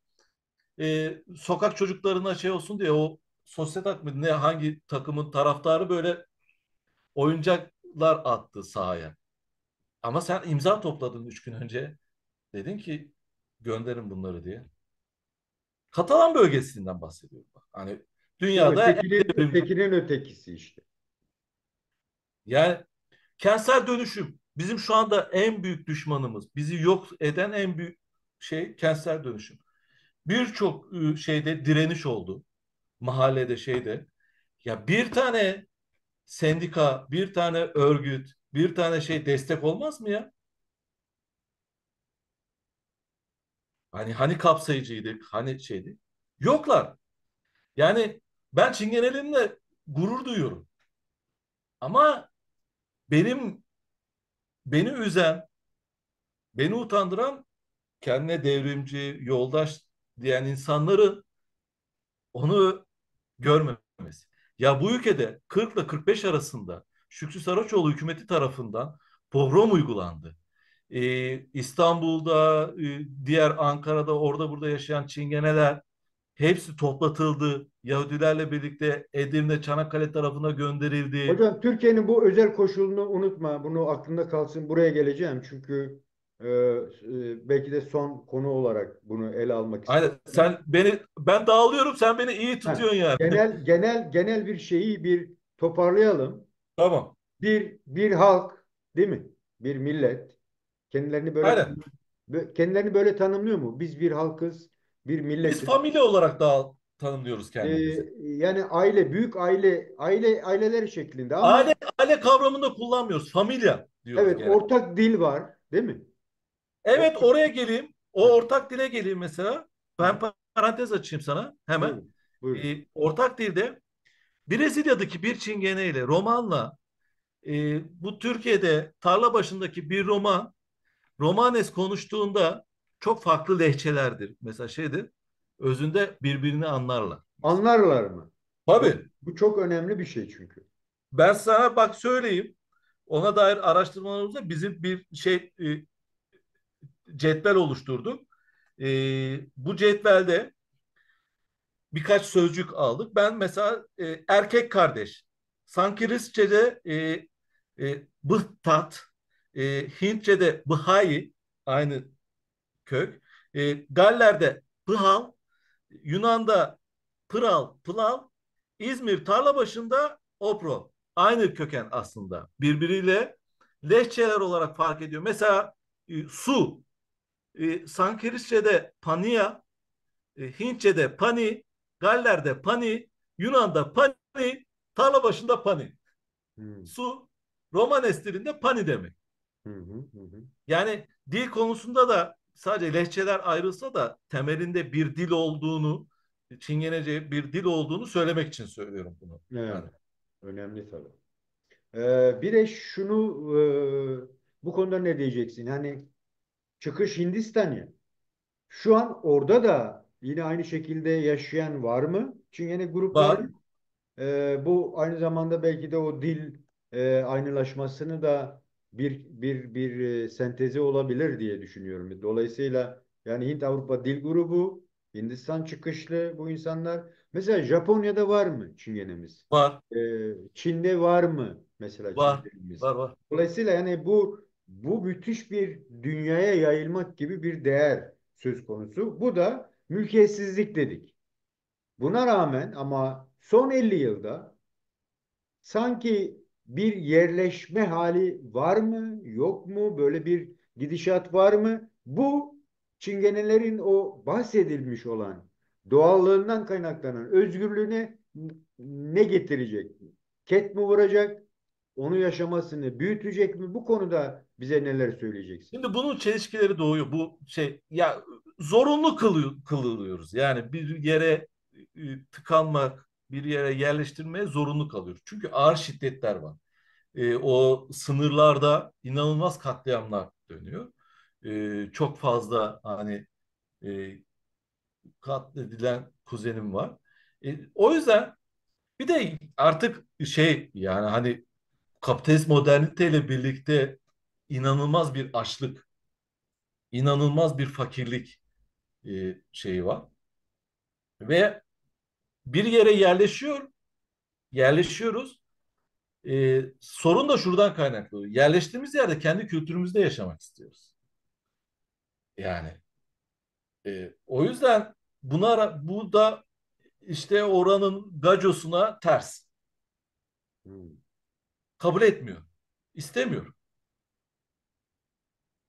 sokak çocuklarına şey olsun diye o Sosyetak mı ne hangi takımın taraftarı böyle oyuncaklar attı sahaya. Ama sen imza topladın 3 gün önce. Dedin ki gönderin bunları diye. Katalan bölgesinden bahsediyorum. Hani Bu dünyada en devrimci. ötekinin ötekisi işte. Yani kentsel dönüşüm bizim şu anda en büyük düşmanımız. Bizi yok eden en büyük şey kentsel dönüşüm. Birçok şeyde direniş oldu. Mahallede şeyde. Ya bir tane sendika, bir tane örgüt, bir tane şey destek olmaz mı ya? Hani kapsayıcıydık, hani şeydi. Yoklar. Yani ben Çingenelerimle gurur duyuyorum. Ama benim beni üzen, beni utandıran kendine devrimci, yoldaş diyen insanları onu görmemesi. Ya bu ülkede 40 ile 45 arasında Şükrü Saraçoğlu hükümeti tarafından pogrom uygulandı. İstanbul'da, diğer Ankara'da, orada burada yaşayan Çingeneler hepsi toplatıldı. Yahudilerle birlikte Edirne, Çanakkale tarafına gönderildi. Hocam Türkiye'nin bu özel koşulunu unutma. Bunu aklında kalsın. Buraya geleceğim. Çünkü belki de son konu olarak bunu ele almak Aynen. istiyorum. Ben dağılıyorum, sen beni iyi Ha, tutuyorsun yani. genel bir şeyi bir toparlayalım. Tamam. Bir halk, değil mi? Bir millet Aynen. kendilerini böyle tanımlıyor mu? Biz bir halkız, bir Biz milletiz. familya olarak daha tanımlıyoruz Ee, kendimizi. Yani büyük aileler şeklinde ama Aile kavramını da kullanmıyoruz. Familya diyoruz evet gene. ortak dil var, değil mi? Evet, Ortak. oraya geleyim. O Heh, ortak dile geleyim mesela. Ben parantez açayım sana hemen. buyurun, buyurun. Ortak dilde Brezilya'daki bir Çingene ile Romanla bu Türkiye'de tarla başındaki bir Romanes konuştuğunda çok farklı lehçelerdir. Mesela şeydir. Özünde birbirini anlarlar. Mesela. Anlarlar mı? Tabii. Bu çok önemli bir şey çünkü. Ben sana bak söyleyeyim. Ona dair araştırmalarımızda bizim bir cetvel oluşturduk. Bu cetvelde birkaç sözcük aldık. Ben mesela erkek kardeş. Sanskritçe'de bıhtat, Hintçe'de bhai aynı kök. Galler'de pıhal, Yunan'da pıral, pılav, İzmir Tarlabaşı'nda opro. Aynı köken aslında. Birbiriyle lehçeler olarak fark ediyor. Mesela su, Sanskritçe'de pania, Hintçe'de pani, Galler'de pani, Yunan'da pani, tarla başında pani. Hı, Su, Roman estilinde pani demek. hı, hı, hı. Yani dil konusunda da sadece lehçeler ayrılsa da temelinde bir dil olduğunu, Çingenece bir dil olduğunu söylemek için söylüyorum bunu. Evet, Yani önemli tabii. Bir de şunu bu konuda ne diyeceksin? Hani çıkış Hindistan ya. Şu an orada da yine aynı şekilde yaşayan var mı? Çingene grupları. var, Bu aynı zamanda belki de o dil aynılaşmasını da bir sentezi olabilir diye düşünüyorum. Dolayısıyla yani Hint-Avrupa Dil Grubu, Hindistan çıkışlı bu insanlar. Mesela Japonya'da var mı Çingenemiz? var, Çin'de var mı mesela var, Çingenimiz? var, var. Dolayısıyla yani bu müthiş bir dünyaya yayılmak gibi bir değer söz konusu. Bu da mülkiyetsizlik dedik. Buna rağmen ama son 50 yılda sanki bir yerleşme hali var mı, yok mu? Böyle bir gidişat var mı? Bu Çingenelerin o bahsedilmiş olan doğallığından kaynaklanan özgürlüğüne ne getirecek? Ket mi vuracak? Onu yaşamasını büyütecek mi? Bu konuda bize neler söyleyeceksin? Şimdi bunun çelişkileri doğuyor. Bu şey ya zorunlu kılıyoruz. Yani bir yere tıkanmak, bir yere yerleştirmeye zorunlu kalıyoruz. Çünkü ağır şiddetler var. O sınırlarda inanılmaz katliamlar dönüyor. Çok fazla hani e, katledilen kuzenim var. O yüzden bir de artık şey yani hani kapitalist moderniteyle birlikte inanılmaz bir açlık, inanılmaz bir fakirlik şeyi var. Ve bir yere yerleşiyoruz. Sorun da şuradan kaynaklanıyor. Yerleştiğimiz yerde kendi kültürümüzde yaşamak istiyoruz. Yani o yüzden bu da işte oranın gacosuna ters. Hmm. Kabul etmiyor. İstemiyor.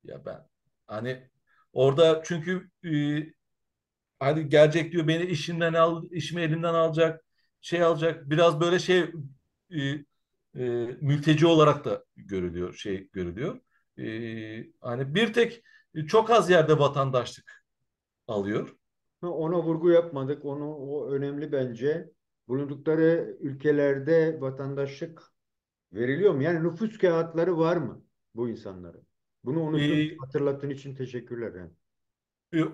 Ya ben hani orada çünkü hani gelecek diyor beni işimi elimden alacak, şey alacak. Biraz böyle e, mülteci olarak da görülüyor. Hani bir tek çok az yerde vatandaşlık alıyor. Ona vurgu yapmadık. O önemli bence. Bulundukları ülkelerde vatandaşlık veriliyor mu? Yani nüfus kağıtları var mı bu insanların? Bunu unuttum. E, Hatırlattığın için teşekkürler. Yani.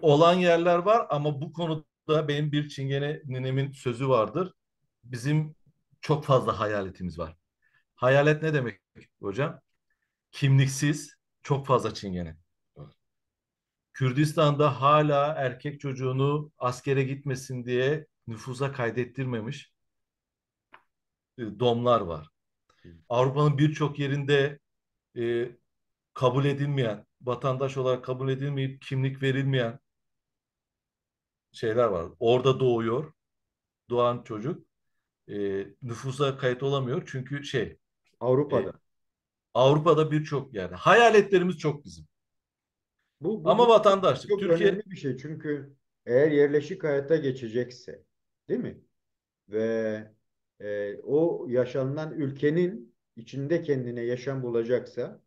Olan yerler var ama bu konuda benim bir Çingene ninemin sözü vardır. Bizim çok fazla hayaletimiz var. Hayalet ne demek hocam? Kimliksiz çok fazla Çingene. Kürdistan'da hala erkek çocuğunu askere gitmesin diye nüfusa kaydettirmemiş domlar var. Avrupa'nın birçok yerinde e, kabul edilmeyen, vatandaş olarak kabul edilmeyip kimlik verilmeyen şeyler var. Orada doğan çocuk e, nüfusa kayıt olamıyor çünkü e, Avrupa'da. Avrupa'da birçok yerde. Hayaletlerimiz çok bizim. Bu Ama vatandaşlık. çok önemli Türkiye bir şey. Çünkü eğer yerleşik hayata geçecekse, değil mi? Ve o yaşanılan ülkenin içinde kendine yaşam bulacaksa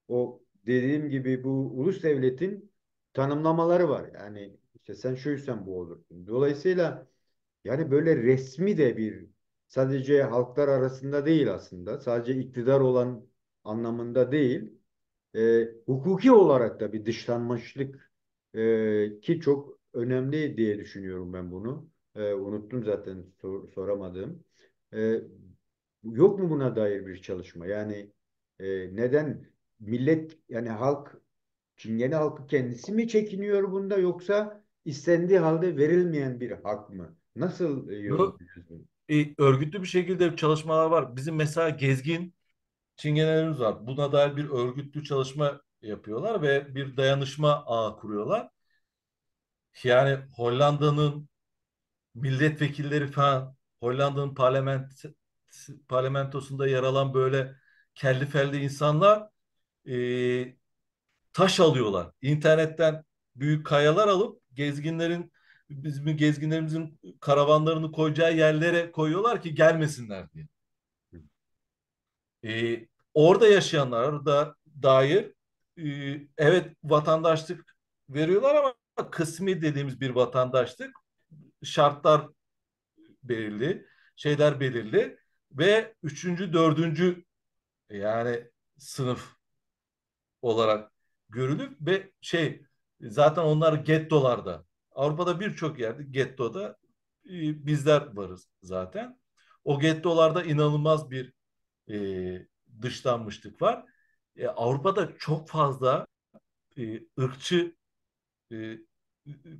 o dediğim gibi bu ulus devletin tanımlamaları var. Yani işte sen şuysan bu olursun. Dolayısıyla yani böyle resmi de bir sadece halklar arasında değil aslında. Sadece iktidar olan anlamında değil. Hukuki olarak da bir dışlanmışlık ki çok önemli diye düşünüyorum ben bunu. Unuttum zaten soramadım. E, Yok mu buna dair bir çalışma? Yani neden millet yani halk Çingene halkı kendisi mi çekiniyor bunda yoksa istendiği halde verilmeyen bir hak mı? Nasıl yorumluyorsunuz bunu? örgütlü bir şekilde çalışmalar var. Bizim mesela gezgin çingenelerimiz var. Buna dair bir örgütlü çalışma yapıyorlar ve bir dayanışma ağı kuruyorlar. Yani Hollanda'nın milletvekilleri falan, Hollanda'nın parlamentosunda yer alan böyle kelli felli insanlar taş alıyorlar. İnternetten büyük kayalar alıp bizim gezginlerimizin karavanlarını koyacağı yerlere koyuyorlar ki gelmesinler diye. Orada yaşayanlar da dair evet vatandaşlık veriyorlar ama kısmi dediğimiz bir vatandaşlık, şartlar belirli, şeyler belirli ve üçüncü, dördüncü yani sınıf olarak görülüp ve zaten onlar gettolarda. Avrupa'da birçok yerde gettoda bizler varız zaten. O gettolarda inanılmaz bir dışlanmışlık var. Avrupa'da çok fazla ırkçı e,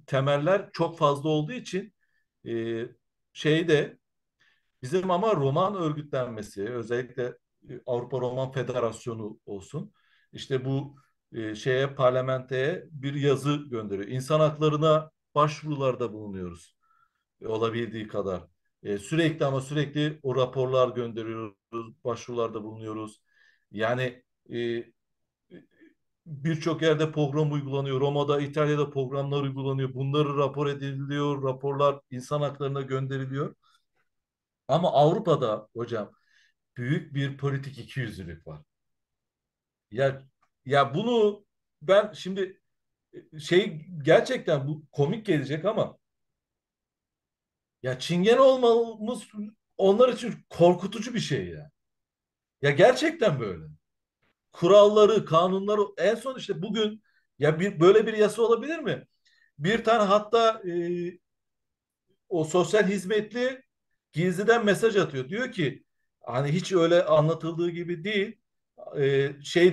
temeller çok fazla olduğu için e, şeyde bizim ama roman örgütlenmesi, özellikle Avrupa Roman Federasyonu olsun, işte bu parlamentoya bir yazı gönderiyor. İnsan haklarına başvurularda bulunuyoruz olabildiği kadar. Sürekli ama sürekli o raporlar gönderiyoruz, başvurularda bulunuyoruz. Yani birçok yerde program uygulanıyor. Roma'da, İtalya'da programlar uygulanıyor. Bunları rapor ediliyor, raporlar insan haklarına gönderiliyor. Ama Avrupa'da hocam büyük bir politik ikiyüzlülük var. Ya ya bunu ben şimdi gerçekten bu komik gelecek ama ya Çingene olmamız onlar için korkutucu bir şey ya. Ya gerçekten böyle. Kuralları, kanunları en son işte bugün ya böyle bir yasa olabilir mi? Bir tane hatta o sosyal hizmetli gizliden mesaj atıyor. Diyor ki hani hiç öyle anlatıldığı gibi değil.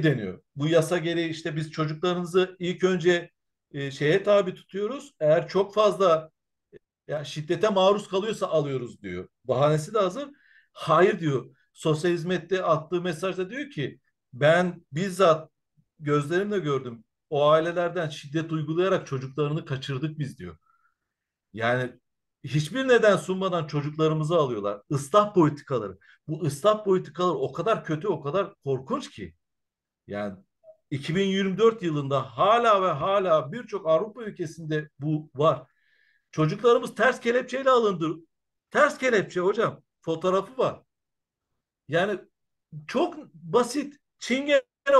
Deniyor. Bu yasa gereği işte biz çocuklarınızı ilk önce şeye tabi tutuyoruz. Eğer çok fazla şiddete maruz kalıyorsa alıyoruz diyor. Bahanesi de hazır. Hayır diyor. Sosyal hizmette attığı mesajda diyor ki ben bizzat gözlerimle gördüm. O ailelerden şiddet uygulayarak çocuklarını kaçırdık biz diyor. Yani hiçbir neden sunmadan çocuklarımızı alıyorlar. Islah politikaları. Bu ıslah politikaları o kadar kötü, o kadar korkunç ki. Yani 2024 yılında hala ve hala birçok Avrupa ülkesinde bu var. Çocuklarımız ters kelepçeyle alındı. Ters kelepçe hocam. Fotoğrafı var. Yani çok basit. Çingene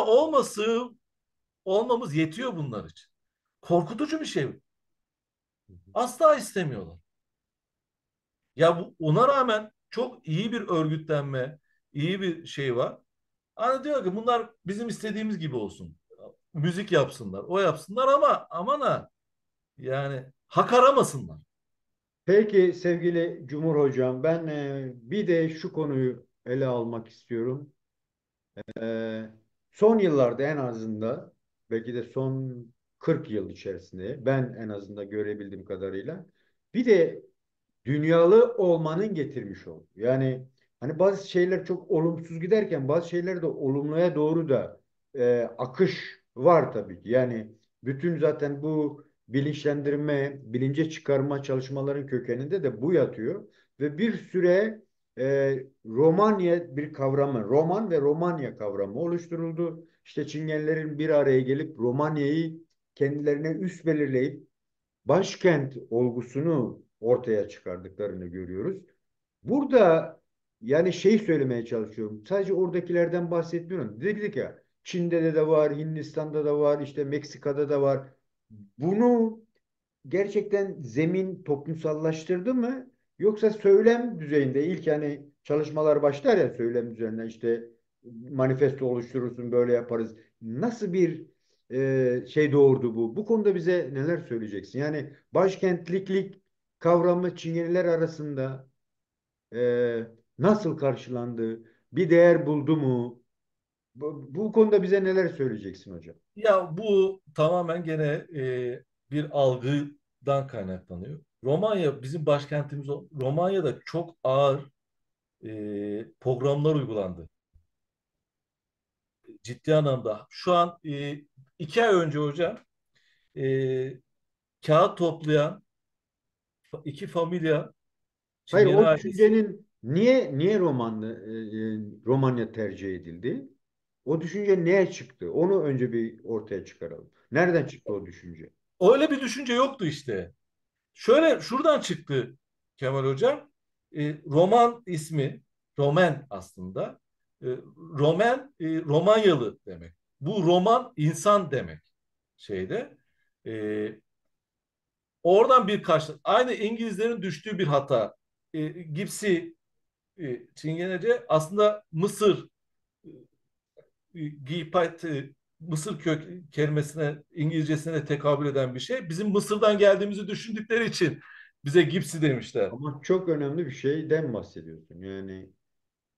olmamız yetiyor bunlar için. Korkutucu bir şey. Asla istemiyorlar. Ya ona rağmen çok iyi bir örgütlenme, iyi bir şey var. Hani diyor ki bunlar bizim istediğimiz gibi olsun. Müzik yapsınlar, o yapsınlar ama aman ha yani hak aramasınlar. Peki sevgili Cumhur Hocam, ben bir de şu konuyu ele almak istiyorum. E, Son yıllarda en azından, belki de son 40 yıl içerisinde ben en azından görebildiğim kadarıyla bir de dünyalı olmanın getirmiş olduğu. Yani hani bazı şeyler çok olumsuz giderken bazı şeyler de olumluya doğru da akış var tabii ki. Yani bütün zaten bu bilinçlendirme, bilince çıkarma çalışmaların kökeninde de bu yatıyor. Ve bir süre Romanya bir kavramı, Roman ve Romanya kavramı oluşturuldu. İşte Çingenlerin bir araya gelip Romanya'yı kendilerine üs belirleyip başkent olgusunu ortaya çıkardıklarını görüyoruz. Burada yani şey söylemeye çalışıyorum. Sadece oradakilerden bahsetmiyorum. Dedik ya Çin'de de var, Hindistan'da da var, işte Meksika'da da var. Bunu gerçekten zemin toplumsallaştırdı mı? Yoksa söylem düzeyinde ilk hani çalışmalar başlar ya söylem düzeyinde işte manifesto oluşturursun böyle yaparız. Nasıl bir şey doğurdu bu? Bu konuda bize neler söyleyeceksin? Yani başkentliklik kavramı Çingeniler arasında nasıl karşılandı? Bir değer buldu mu? Bu konuda bize neler söyleyeceksin hocam? Ya bu tamamen gene bir algıdan kaynaklanıyor. Romanya bizim başkentimiz. Romanya'da çok ağır programlar uygulandı. Ciddi anlamda. Şu an 2 ay önce hocam e, kağıt toplayan iki familya Hayır, Çingene o ailesi. düşüncenin niye Romanya tercih edildi? O düşünce neye çıktı? Onu önce bir ortaya çıkaralım. Nereden çıktı o düşünce? Öyle bir düşünce yoktu işte. Şöyle şuradan çıktı Kemal Hocam. Roman ismi, Roman aslında. E, Romanyalı demek. Bu Roman insan demek şeyde. E, Oradan bir karşı, aynı İngilizlerin düştüğü bir hata. Gipsi Çingenece aslında Mısır Giypat Mısır kök kelimesine İngilizcesine tekabül eden bir şey. Bizim Mısır'dan geldiğimizi düşündükleri için bize Gipsi demişler. Ama çok önemli bir şeyden bahsediyorsun. Yani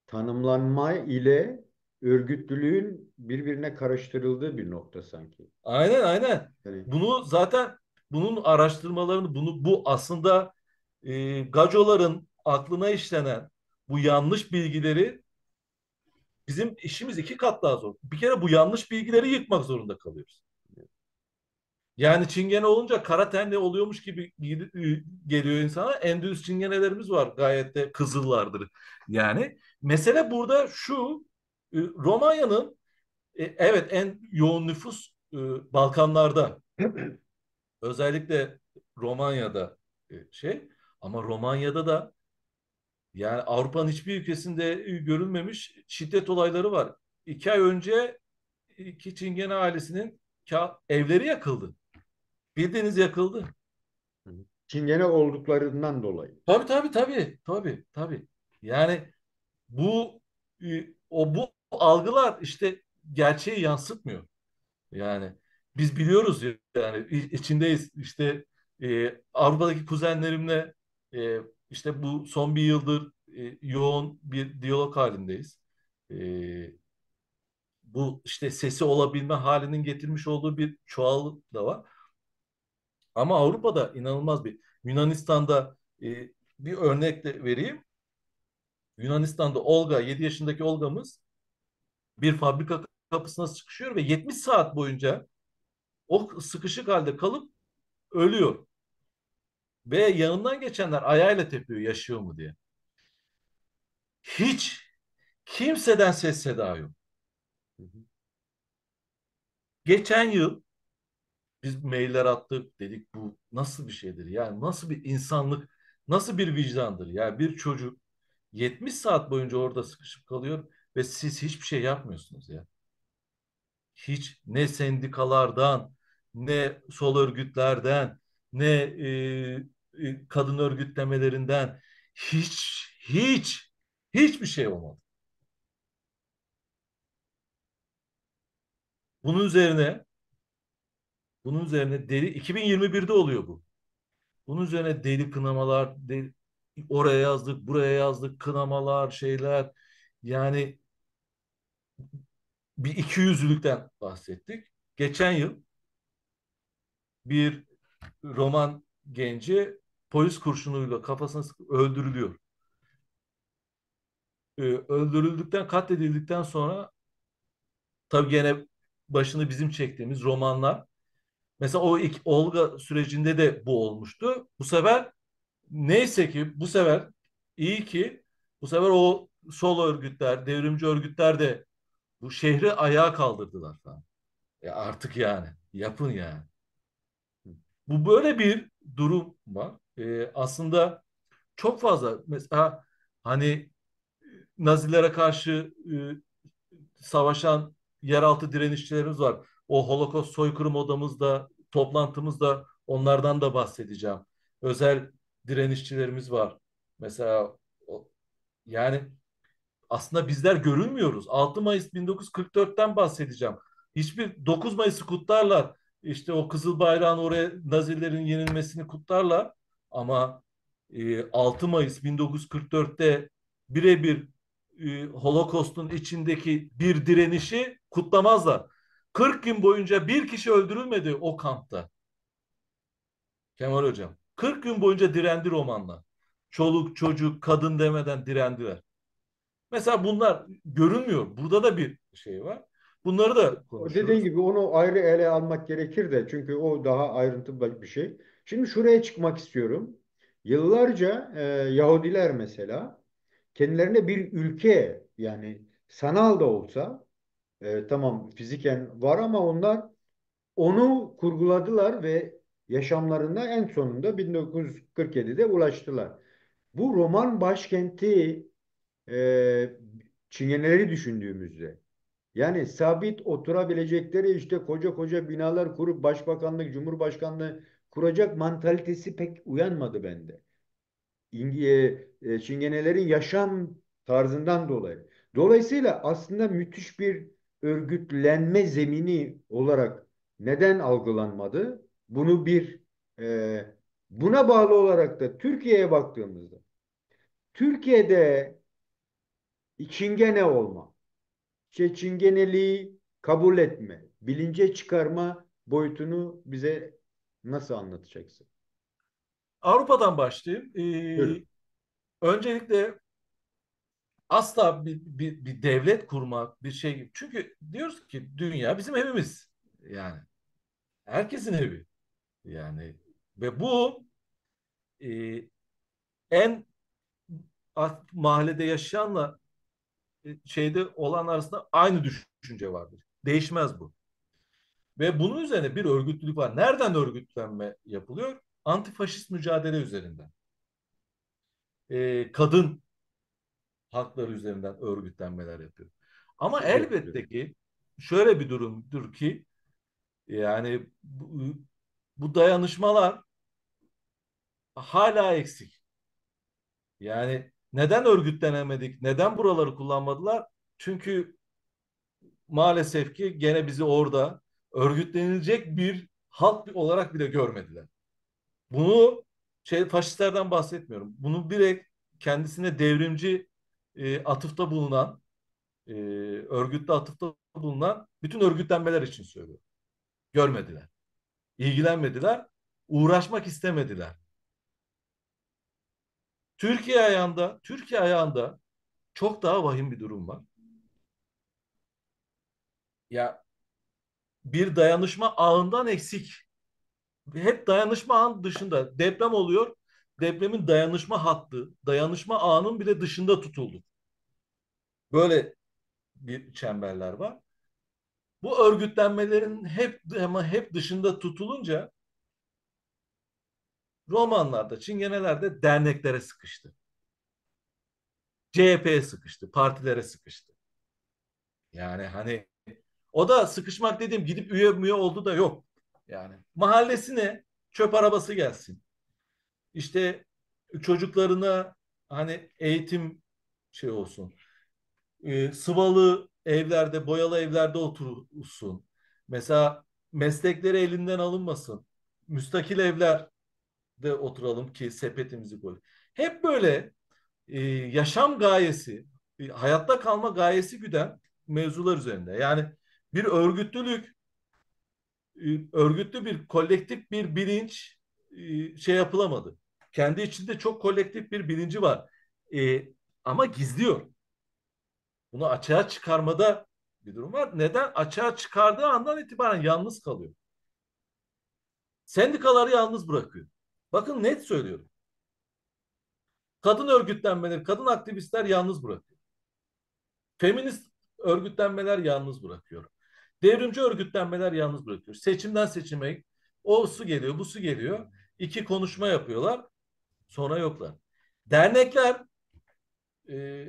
tanımlanma ile örgütlülüğün birbirine karıştırıldığı bir nokta sanki. Aynen aynen. Yani Bunu zaten bunun araştırmalarını bu aslında gacoların aklına işlenen bu yanlış bilgileri bizim işimiz iki kat daha zor. Bir kere bu yanlış bilgileri yıkmak zorunda kalıyoruz. Yani çingene olunca kara tenli oluyormuş gibi geliyor insana. Endülüs çingenelerimiz var. Gayet de kızıllardır. Yani mesele burada şu. Romanya'nın evet en yoğun nüfus Balkanlarda. Özellikle Romanya'da şey. Ama Romanya'da da yani Avrupa'nın hiçbir ülkesinde görülmemiş şiddet olayları var. 2 ay önce iki çingene ailesinin evleri yakıldı. Bildiğiniz yakıldı. çingene olduklarından dolayı. Tabii tabii tabii tabii tabii. Yani bu algılar işte gerçeği yansıtmıyor. Yani biz biliyoruz yani içindeyiz. İşte Avrupa'daki kuzenlerimle işte bu son bir yıldır yoğun bir diyalog halindeyiz. E, Bu işte sesi olabilme halinin getirmiş olduğu bir çoğalım da var. Ama Avrupa'da inanılmaz bir Yunanistan'da bir örnek de vereyim. Yunanistan'da Olga 7 yaşındaki Olga'mız bir fabrika kapısına sıkışıyor ve 70 saat boyunca o sıkışık halde kalıp ölüyor. Ve yanından geçenler ayağıyla tepiyor yaşıyor mu diye. Hiç kimseden ses seda yok. Hı hı. Geçen yıl biz mailler attık dedik bu nasıl bir şeydir? Yani nasıl bir insanlık, nasıl bir vicdandır? Yani bir çocuk 70 saat boyunca orada sıkışıp kalıyor ve siz hiçbir şey yapmıyorsunuz ya. Hiç ne sendikalardan, ne sol örgütlerden, ne kadın örgütlemelerinden hiç hiçbir şey olmadı. Bunun üzerine bunun üzerine deli 2021'de oluyor bu. Bunun üzerine deli kınamalar, oraya yazdık, buraya yazdık, kınamalar, şeyler. Yani bir ikiyüzlülükten bahsettik. Geçen yıl bir roman genci polis kurşunuyla kafasına öldürülüyor. Öldürüldükten, katledildikten sonra tabii gene başını bizim çektiğimiz romanlar. Mesela o ilk Olga sürecinde de bu olmuştu. Bu sefer neyse ki bu sefer iyi ki bu sefer o sol örgütler, devrimci örgütler de bu şehri ayağa kaldırdılar falan. Artık yani yapın yani. Bu böyle bir durum var. Aslında çok fazla mesela hani Nazilere karşı savaşan yeraltı direnişçilerimiz var. O Holocaust soykırım odamızda, toplantımızda onlardan da bahsedeceğim. Özel direnişçilerimiz var. Mesela yani aslında bizler görünmüyoruz. 6 Mayıs 1944'ten bahsedeceğim. Hiçbir 9 Mayıs'ı kutlarlar. İşte o Kızıl Bayrağın oraya Nazilerin yenilmesini kutlarlar. Ama 6 Mayıs 1944'te birebir Holocaust'un içindeki bir direnişi kutlamazlar. 40 gün boyunca bir kişi öldürülmedi o kampta. Kemal Hocam. 40 gün boyunca direndi romanla. Çoluk, çocuk, kadın demeden direndiler. Mesela bunlar görünmüyor. Burada da bir şey var. Bunları da O dediğin konuşuruz. gibi onu ayrı ele almak gerekir de çünkü o daha ayrıntılı bir şey. Şimdi şuraya çıkmak istiyorum. Yıllarca Yahudiler mesela kendilerine bir ülke yani sanal da olsa Tamam, fiziken var ama onlar onu kurguladılar ve yaşamlarında en sonunda 1947'de ulaştılar. Bu roman başkenti e, Çingeneleri düşündüğümüzde, yani sabit oturabilecekleri işte koca koca binalar kurup başbakanlık, cumhurbaşkanlığı kuracak mantalitesi pek uyanmadı bende. Çingenelerin yaşam tarzından dolayı. Dolayısıyla aslında müthiş bir örgütlenme zemini olarak neden algılanmadı? Bunu e, buna bağlı olarak da Türkiye'ye baktığımızda, Türkiye'de çingene olma, çingeneliği kabul etme, bilince çıkarma boyutunu bize nasıl anlatacaksın? Avrupa'dan başlayayım. Buyurun. Öncelikle asla bir devlet kurmak, bir şey. Çünkü diyoruz ki dünya bizim evimiz. Yani herkesin evi. Yani ve bu e, en mahallede yaşayanla şeyde olan arasında aynı düşünce vardır. Değişmez bu. Ve bunun üzerine bir örgütlülük var. Nereden örgütlenme yapılıyor? Antifaşist mücadele üzerinden. Kadın hakları üzerinden örgütlenmeler yapıyor. Ama Siz yapıyorsunuz. elbette ki şöyle bir durumdur ki yani bu dayanışmalar hala eksik. Yani neden örgütlenemedik? Neden buraları kullanmadılar? Çünkü maalesef ki gene bizi orada örgütlenilecek bir halk olarak bile görmediler. Bunu faşistlerden bahsetmiyorum. Bunu direkt kendisine devrimci atıfta bulunan, örgütlü atıfta bulunan bütün örgütlenmeler için söylüyorum. Görmediler, ilgilenmediler, uğraşmak istemediler. Türkiye ayağında çok daha vahim bir durum var. Ya bir dayanışma ağından eksik. Hep dayanışma ağının dışında. Deprem oluyor. Depremin dayanışma hattı, dayanışma ağının bile dışında tutuldu. Böyle bir çemberler var. Bu örgütlenmelerin hep dışında tutulunca romanlarda, çingenelerde derneklere sıkıştı. CHP'ye sıkıştı, partilere sıkıştı. Yani hani o da sıkışmak dediğim gidip üye oldu da yok. Yani mahallesine çöp arabası gelsin. İşte çocuklarına hani eğitim şey olsun. Sıvalı evlerde, boyalı evlerde otursun. Mesela meslekleri elinden alınmasın. Müstakil evlerde oturalım ki sepetimizi koy. Hep böyle yaşam gayesi, hayatta kalma gayesi güden mevzular üzerinde. Yani bir örgütlülük, örgütlü bir kolektif bir bilinç şey yapılamadı. Kendi içinde çok kolektif bir bilinci var. E, Ama gizliyor. Bunu açığa çıkarmada bir durum var. Neden? Açığa çıkardığı andan itibaren yalnız kalıyor. Sendikaları yalnız bırakıyor. Bakın net söylüyorum. Kadın örgütlenmeleri, kadın aktivistler yalnız bırakıyor. Feminist örgütlenmeler yalnız bırakıyor. Devrimci örgütlenmeler yalnız bırakıyor. Seçimden seçime o su geliyor, bu su geliyor. İki konuşma yapıyorlar. Sonra yoklar. Dernekler e,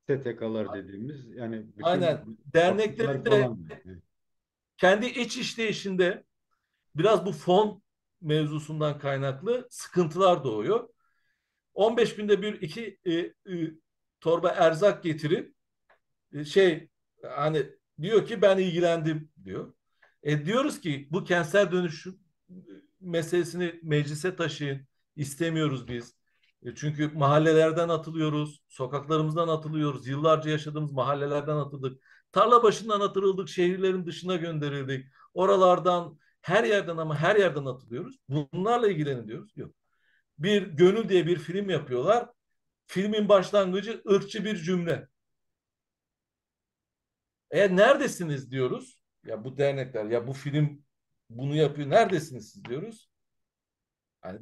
STK'lar dediğimiz, yani aynen bütün derneklerin vakıflar de falan. Evet. kendi iç işleyişinde biraz bu fon mevzusundan kaynaklı sıkıntılar doğuyor. 15 günde bir iki torba erzak getirip hani diyor ki ben ilgilendim diyor. Diyoruz ki bu kentsel dönüşüm meselesini meclise taşıyın. İstemiyoruz biz. Çünkü mahallelerden atılıyoruz, sokaklarımızdan atılıyoruz. Yıllarca yaşadığımız mahallelerden atıldık. Tarla başından atıldık, şehirlerin dışına gönderildik. Oralardan her yerden ama her yerden atılıyoruz. Bunlarla ilgilenin diyoruz. Yok. Bir Gönül diye bir film yapıyorlar. Filmin başlangıcı ırkçı bir cümle. Neredesiniz diyoruz. Ya bu dernekler ya bu film bunu yapıyor. Neredesiniz siz diyoruz. Hani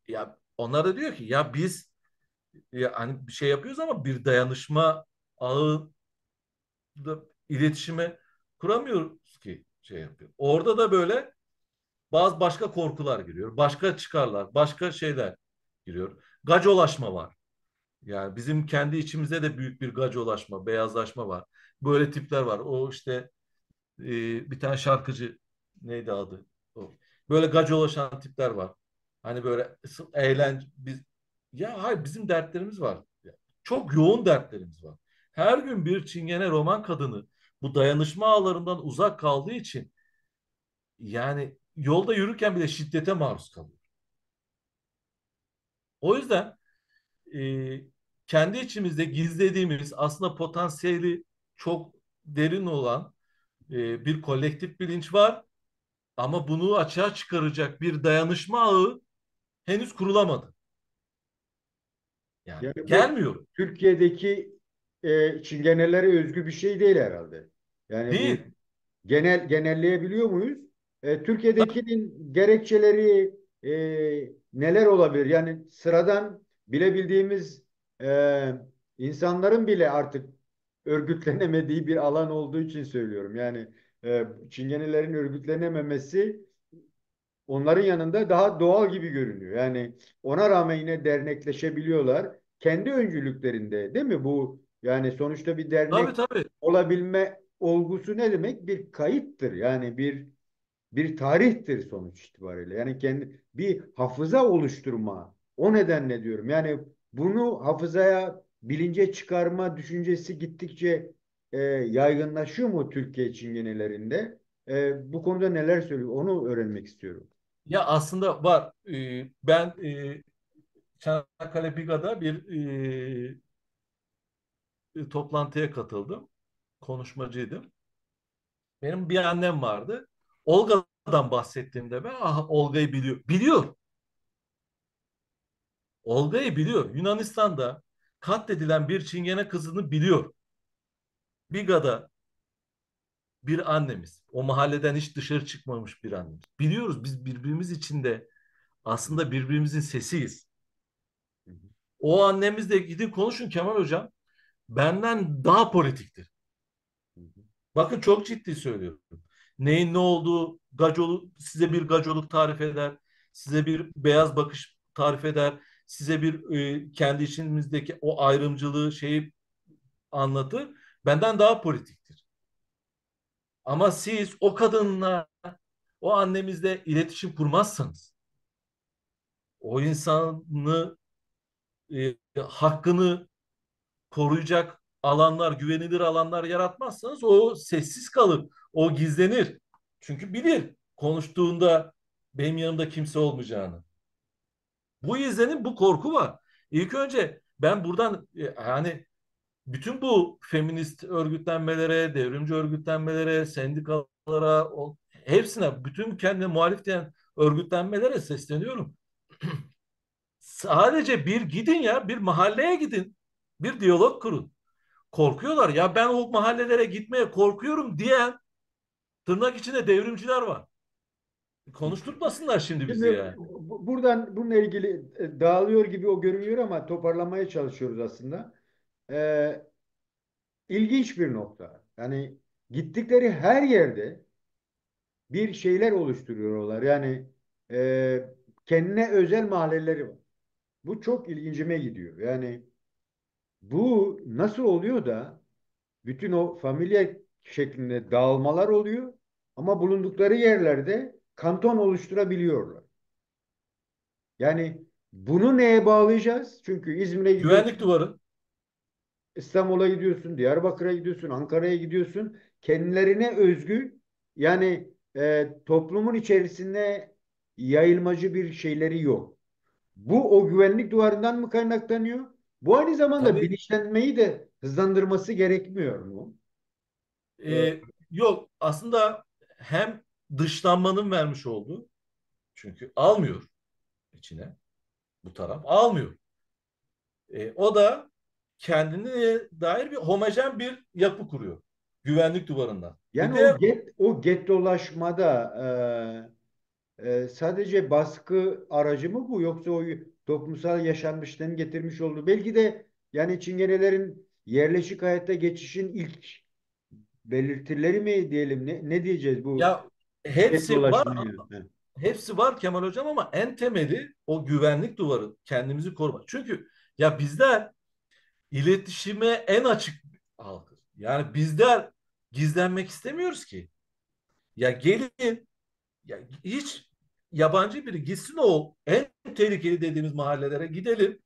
ya onlar da diyor ki ya biz ya hani bir şey yapıyoruz ama bir dayanışma ağı da iletişime Kuramıyoruz ki şey yapıyor. Orada da böyle bazı başka korkular giriyor. Başka çıkarlar, başka şeyler giriyor. Gacolaşma var. Yani bizim kendi içimizde de büyük bir gacolaşma, beyazlaşma var. Böyle tipler var. O işte bir tane şarkıcı neydi adı? O. Böyle gacolaşan tipler var. Hani böyle biz ya hayır bizim dertlerimiz var. Çok yoğun dertlerimiz var. Her gün bir Çingene roman kadını bu dayanışma ağlarından uzak kaldığı için yani yolda yürürken bile şiddete maruz kalıyor. O yüzden e, kendi içimizde gizlediğimiz aslında potansiyeli çok derin olan bir kolektif bilinç var. Ama bunu açığa çıkaracak bir dayanışma ağı henüz kurulamadı. Yani Yani bu gelmiyor. Türkiye'deki çingenelere özgü bir şey değil herhalde. Yani bu Değil. genelleyebiliyor muyuz? Türkiye'dekinin gerekçeleri neler olabilir? Yani sıradan bilebildiğimiz insanların bile artık örgütlenemediği bir alan olduğu için söylüyorum. Yani çingenelerin örgütlenememesi onların yanında daha doğal gibi görünüyor. Yani ona rağmen yine dernekleşebiliyorlar. Kendi öncülüklerinde değil mi bu? Yani sonuçta bir Tabii dernek tabii. olabilme olgusu ne demek? Bir kayıttır. Yani bir tarihtir sonuç itibariyle. Yani kendi bir hafıza oluşturma. O nedenle diyorum. Yani bunu hafızaya, bilince çıkarma düşüncesi gittikçe yaygınlaşıyor mu Türkiye Çingenelerinde? Bu konuda neler söylüyor? Onu öğrenmek istiyorum. Ya aslında var. Ben Çanakkale Biga'da bir toplantıya katıldım. Konuşmacıydım. Benim bir annem vardı. Olga'dan bahsettiğimde ben Olga'yı biliyor. Biliyor. Olga'yı biliyor. Yunanistan'da katledilen bir Çingene kızını biliyor. Biga'da bir annemiz. O mahalleden hiç dışarı çıkmamış bir annemiz. Biliyoruz biz birbirimiz içinde aslında birbirimizin sesiyiz. O annemizle gidin konuşun Kemal Hocam. Benden daha politiktir. Bakın çok ciddi söylüyorum. Neyin ne olduğu size bir gacoluk tarif eder. Size bir beyaz bakış tarif eder. Size bir kendi içimizdeki o ayrımcılığı şeyi anlatır. Benden daha politiktir. Ama siz o kadınla o annemizle iletişim kurmazsanız, o insanı hakkını koruyacak alanlar, güvenilir alanlar yaratmazsanız o sessiz kalır, o gizlenir. Çünkü bilir konuştuğunda benim yanımda kimse olmayacağını. Bu izlenim, bu korku var. İlk önce ben buradan yani bütün bu feminist örgütlenmelere, devrimci örgütlenmelere, sendikalara, hepsine, bütün kendine muhalif diyen örgütlenmelere sesleniyorum. Sadece bir gidin ya, bir mahalleye gidin. Bir diyalog kurun. Korkuyorlar. Ya ben o mahallelere gitmeye korkuyorum diyen tırnak içinde devrimciler var. Konuşturmasınlar şimdi bizi Şimdi ya. buradan bununla ilgili dağılıyor gibi o görünüyor ama toparlamaya çalışıyoruz aslında. E, ilginç bir nokta. Yani gittikleri her yerde bir şeyler oluşturuyorlar. Yani kendine özel mahalleleri var. Bu çok ilgincime gidiyor. Yani bu nasıl oluyor da bütün o familya şeklinde dağılmalar oluyor ama bulundukları yerlerde kanton oluşturabiliyorlar. Yani bunu neye bağlayacağız? Çünkü İzmir'e Güvenlik gidiyorsun, duvarı. İstanbul'a gidiyorsun, Diyarbakır'a gidiyorsun, Ankara'ya gidiyorsun. Kendilerine özgü yani toplumun içerisinde yayılmacı bir şeyleri yok. Bu o güvenlik duvarından mı kaynaklanıyor? Bu aynı zamanda Tabii bilinçlenmeyi de hızlandırması gerekmiyor mu? yok aslında hem dışlanmanın vermiş olduğu, çünkü almıyor içine, bu taraf almıyor. O da kendine dair bir homojen bir yapı kuruyor. Güvenlik duvarından. Bir Yani de o gettolaşmada sadece baskı aracı mı bu yoksa o toplumsal yaşanmışlığın getirmiş olduğu belki de yani Çingenelerin yerleşik hayata geçişin ilk belirtileri mi diyelim, ne diyeceğiz bu Ya get hepsi var, dolaşımı? He. hepsi var Kemal Hocam ama en temeli o güvenlik duvarı, kendimizi korumak. Çünkü ya bizler iletişime en açık halkız. Yani bizler gizlenmek istemiyoruz ki. Ya gelin, ya hiç yabancı biri gitsin o en tehlikeli dediğimiz mahallelere gidelim.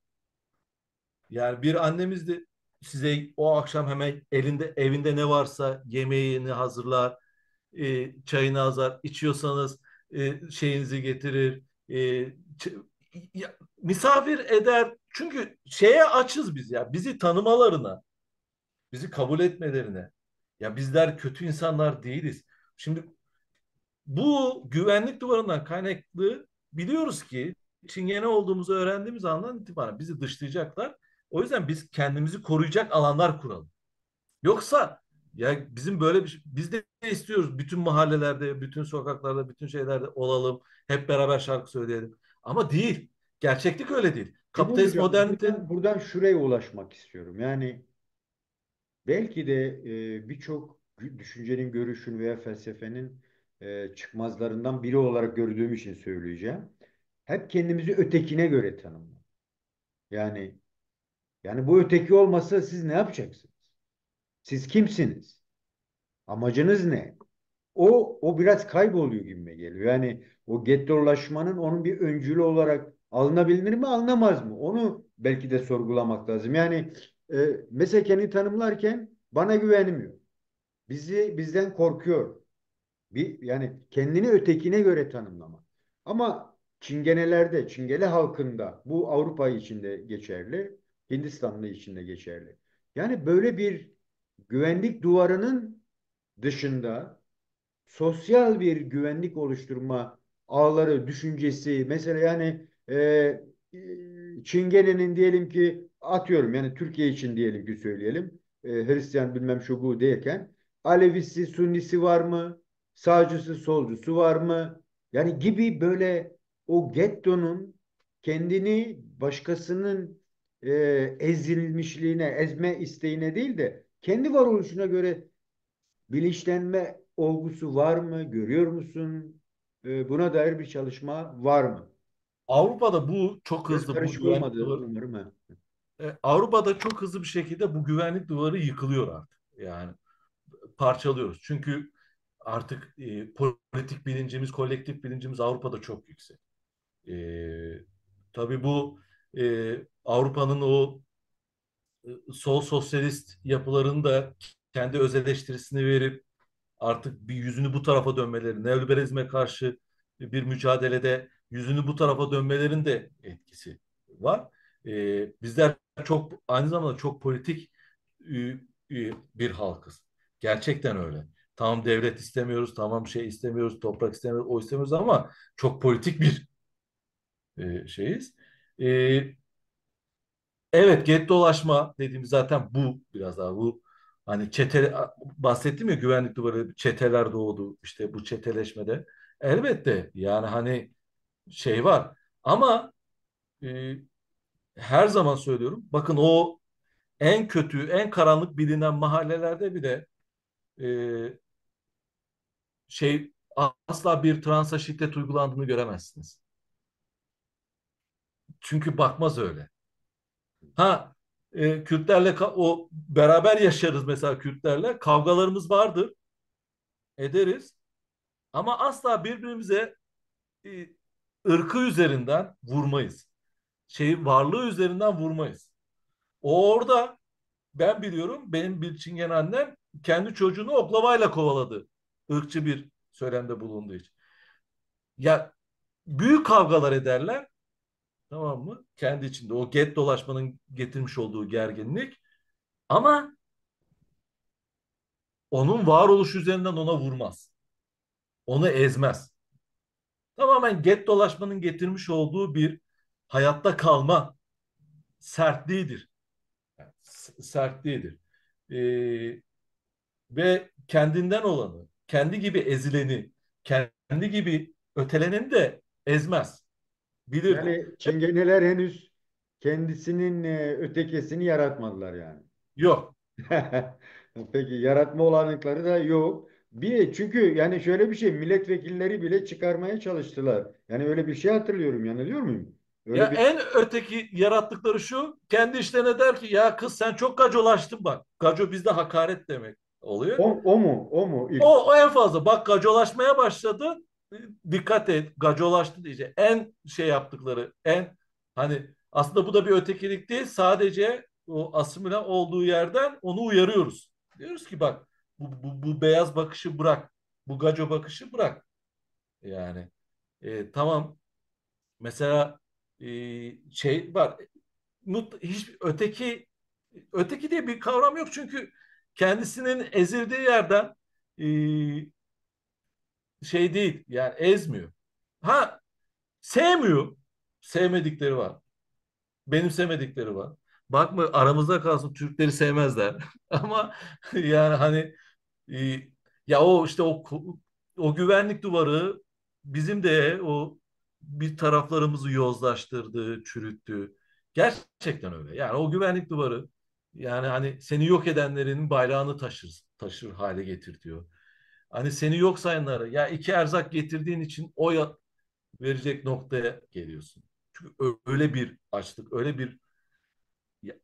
Yani bir annemiz de size o akşam hemen elinde evinde ne varsa yemeğini hazırlar, çayını hazırlar, içiyorsanız şeyinizi getirir, misafir eder. Çünkü şeye açız biz ya, bizi tanımalarına, bizi kabul etmelerine. Ya bizler kötü insanlar değiliz. Şimdi bu güvenlik duvarından kaynaklı biliyoruz ki Çingene olduğumuzu öğrendiğimiz andan itibaren bizi dışlayacaklar. O yüzden biz kendimizi koruyacak alanlar kuralım. Yoksa ya bizim böyle bir şey, biz de istiyoruz bütün mahallelerde, bütün sokaklarda, bütün şeylerde olalım. Hep beraber şarkı söyleyelim. Ama değil. Gerçeklik öyle değil. Şimdi Kapitalist hocam modernitenin buradan şuraya ulaşmak istiyorum. Yani belki de birçok düşüncenin, görüşün veya felsefenin çıkmazlarından biri olarak gördüğüm için söyleyeceğim. Hep kendimizi ötekine göre tanımlıyoruz. Yani bu öteki olmasa siz ne yapacaksınız? Siz kimsiniz? Amacınız ne? O biraz kayboluyor gibime geliyor. Yani o gettolaşmanın onun bir öncülü olarak alınabilir mi, alınamaz mı? Onu belki de sorgulamak lazım. Yani mesela kendini tanımlarken bana güvenmiyor. Bizden korkuyor. Yani kendini ötekine göre tanımlama. Ama Çingenelerde, Çingene halkında bu Avrupa için de geçerli, Hindistanlı için de geçerli. Yani böyle bir güvenlik duvarının dışında sosyal bir güvenlik oluşturma ağları, düşüncesi mesela yani Çingene'nin diyelim ki atıyorum yani Türkiye için diyelim ki söyleyelim Hristiyan bilmem şu bu derken Alevisi, Sunnisi var mı? Sağcısı, solcusu var mı? Yani gibi böyle o gettonun kendini başkasının ezilmişliğine, ezme isteğine değil de kendi varoluşuna göre bilinçlenme olgusu var mı? Görüyor musun? Buna dair bir çalışma var mı? Avrupa'da bu çok Biraz hızlı bu karışık güvenlik olmadı duvarı umarım. Ha. Avrupa'da çok hızlı bir şekilde bu güvenlik duvarı yıkılıyor artık. Yani parçalıyoruz. Çünkü artık politik bilincimiz, kolektif bilincimiz Avrupa'da çok yüksek. E, tabii bu Avrupa'nın o sol sosyalist yapılarının da kendi öz eleştirisini verip artık bir yüzünü bu tarafa dönmeleri, neoliberalizme karşı bir mücadelede yüzünü bu tarafa dönmelerin de etkisi var. Bizler çok aynı zamanda çok politik bir halkız. Gerçekten öyle. Tamam devlet istemiyoruz, tamam şey istemiyoruz, toprak istemiyoruz, o istemiyoruz ama çok politik bir şeyiz. E, Evet, gettolaşma dediğimiz zaten bu biraz daha bu hani bahsettim ya güvenlik duvarı çeteler doğdu işte bu çeteleşmede elbette yani hani şey var ama e, her zaman söylüyorum bakın o en kötü en karanlık bilinen mahallelerde bile e, şey asla bir transa şiddet uygulandığını göremezsiniz. Çünkü bakmaz öyle. Ha Kürtlerle o beraber yaşarız mesela Kürtlerle kavgalarımız vardır ederiz ama asla birbirimize e, ırkı üzerinden vurmayız. Varlığı üzerinden vurmayız. O orada ben biliyorum benim bir Çingen annem kendi çocuğunu oklavayla kovaladı. Irkçı bir söylemde bulunduğu için. Ya büyük kavgalar ederler tamam mı? Kendi içinde o get dolaşmanın getirmiş olduğu gerginlik ama onun varoluş üzerinden ona vurmaz. Onu ezmez. Tamamen get dolaşmanın getirmiş olduğu bir hayatta kalma sertliğidir. Yani sertliğidir. Ee, ve kendinden olanı, kendi gibi ezileni, kendi gibi öteleneni de ezmez. Bilir. Yani Çingeneler henüz kendisinin ötekisini yaratmadılar yani. Yok. Peki yaratma olanakları da yok. Bir çünkü yani şöyle bir şey milletvekilleri bile çıkarmaya çalıştılar. Yani öyle bir şey hatırlıyorum yanılıyor muyum? Ya Öyle bir en öteki yarattıkları şu, kendi işlerine der ki ya kız sen çok gacolaştın bak. Gaco bizde hakaret demek oluyor. o mu ilk? O en fazla bak gacolaşmaya başladı. Dikkat et gacolaştı diyecek. En şey yaptıkları en hani aslında bu da bir ötekilik değil. Sadece o asimile olduğu yerden onu uyarıyoruz. Diyoruz ki bak bu beyaz bakışı bırak. Bu gaco bakışı bırak. Yani tamam mesela şey var. Hiç öteki diye bir kavram yok çünkü kendisinin ezildiği yerden e, şey değil yani ezmiyor. Ha sevmiyor. Sevmedikleri var. Benimsemedikleri var. Bakma aramızda kalsın Türkleri sevmezler. Ama yani hani e, ya o işte o güvenlik duvarı bizim de o bir taraflarımızı yozlaştırdı, çürüttü. Gerçekten öyle. Yani o güvenlik duvarı yani hani seni yok edenlerin bayrağını taşır hale getirtiyor. Hani seni yok sayanlara ya iki erzak getirdiğin için verecek noktaya geliyorsun. Çünkü öyle bir açlık, öyle bir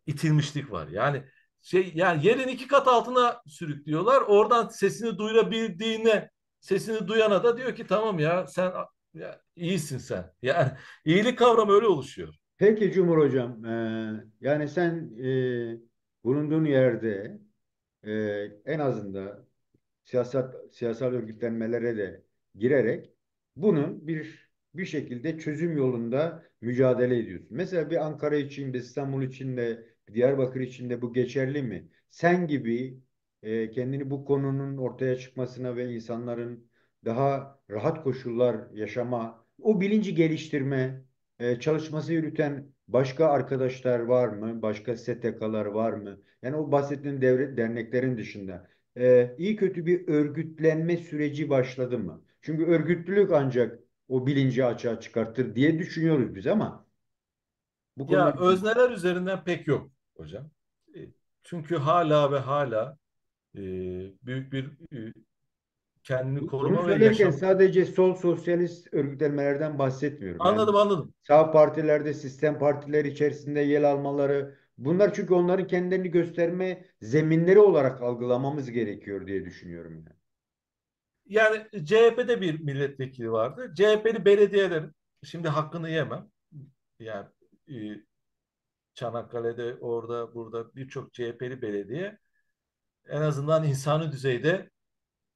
itilmişlik var. Yani şey yani yerin iki kat altına sürüklüyorlar. Oradan sesini duyurabildiğine sesini duyana da diyor ki tamam ya sen ya, iyisin sen. Yani iyilik kavramı öyle oluşuyor. Peki Cumhur Hocam, yani sen bulunduğun yerde en azından siyasal örgütlenmelere de girerek bunun bir şekilde çözüm yolunda mücadele ediyorsun. Mesela bir Ankara için, bir İstanbul için de, bir Diyarbakır için de bu geçerli mi? Sen gibi kendini bu konunun ortaya çıkmasına ve insanların daha rahat koşullar yaşama, o bilinci geliştirme çalışması yürüten başka arkadaşlar var mı? Başka STK'lar var mı? Yani o bahsettiğim devlet derneklerin dışında iyi kötü bir örgütlenme süreci başladı mı? Çünkü örgütlülük ancak o bilinci açığa çıkartır diye düşünüyoruz biz ama bu konuda Ya özneler üzerinden pek yok hocam. E, Çünkü hala ve hala e, büyük bir kendini bunu koruma ve söylerken yaşam. sadece sol sosyalist örgütlenmelerden bahsetmiyorum. Yani Anladım anladım. sağ partilerde, sistem partileri içerisinde yer almaları, bunlar çünkü onların kendilerini gösterme zeminleri olarak algılamamız gerekiyor diye düşünüyorum yani. Yani CHP'de bir milletvekili vardı. CHP'li belediyelerin şimdi hakkını yemem. Yani e, Çanakkale'de orada burada birçok CHP'li belediye en azından insani düzeyde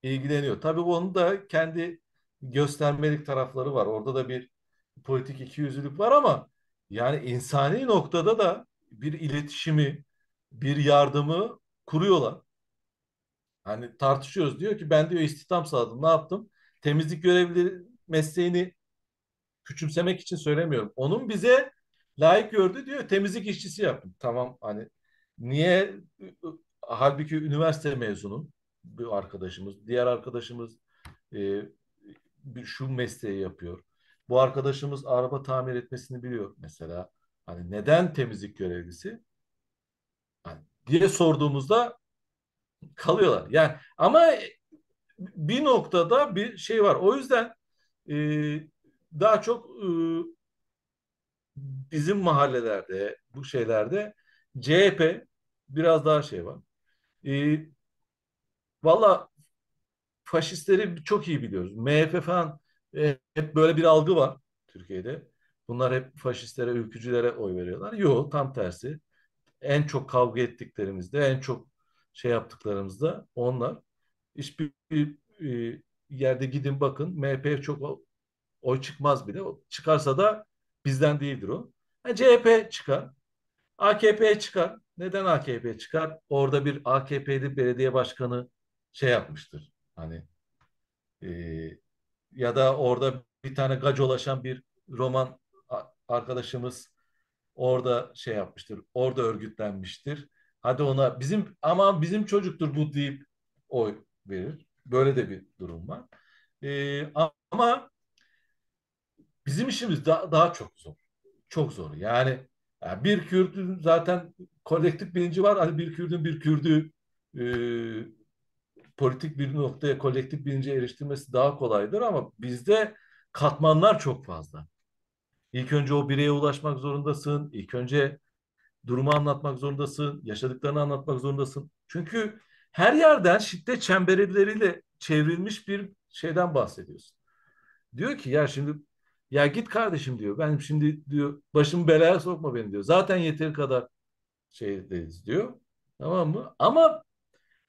ilgileniyor. Tabii onun da kendi göstermelik tarafları var. Orada da bir politik ikiyüzlülük var ama yani insani noktada da bir iletişimi, bir yardımı kuruyorlar. Hani tartışıyoruz. Diyor ki ben diyor istihdam sağladım. Ne yaptım? Temizlik görevlileri mesleğini küçümsemek için söylemiyorum. Onun bize layık gördü diyor temizlik işçisi yaptım. Tamam hani niye halbuki üniversite mezunu bir arkadaşımız, diğer arkadaşımız e, şu mesleği yapıyor. Bu arkadaşımız araba tamir etmesini biliyor mesela. Hani neden temizlik görevlisi? Hani diye sorduğumuzda kalıyorlar. Yani ama bir noktada bir şey var. O yüzden e, daha çok bizim mahallelerde bu şeylerde CHP biraz daha şey var. E, Valla faşistleri çok iyi biliyoruz. MHP falan hep böyle bir algı var Türkiye'de. Bunlar hep faşistlere, ülkücülere oy veriyorlar. Yok, tam tersi. En çok kavga ettiklerimizde, en çok şey yaptıklarımızda onlar. Hiçbir yerde gidin bakın MHP'ye çok oy çıkmaz bile. Çıkarsa da bizden değildir o. CHP çıkar. AKP çıkar. Neden AKP çıkar? Orada bir AKP'li belediye başkanı şey yapmıştır. Hani e, ya da orada bir tane gacolaşan bir roman arkadaşımız orada şey yapmıştır. Orada örgütlenmiştir. Hadi ona bizim ama bizim çocuktur bu deyip oy verir. Böyle de bir durum var. Ama bizim işimiz daha çok zor. Çok zor. Yani bir Kürt'ün zaten kolektif bilinci var. Hani bir Kürt'ün bir Kürt'ü politik bir noktaya kolektif bilince eriştirmesi daha kolaydır ama bizde katmanlar çok fazla. İlk önce o bireye ulaşmak zorundasın. İlk önce durumu anlatmak zorundasın. Yaşadıklarını anlatmak zorundasın. Çünkü her yerden şiddet çemberleriyle çevrilmiş bir şeyden bahsediyorsun. Diyor ki ya şimdi ya git kardeşim diyor. Ben şimdi diyor başımı belaya sokma beni diyor. Zaten yeteri kadar şeydeyiz diyor. Tamam mı? Ama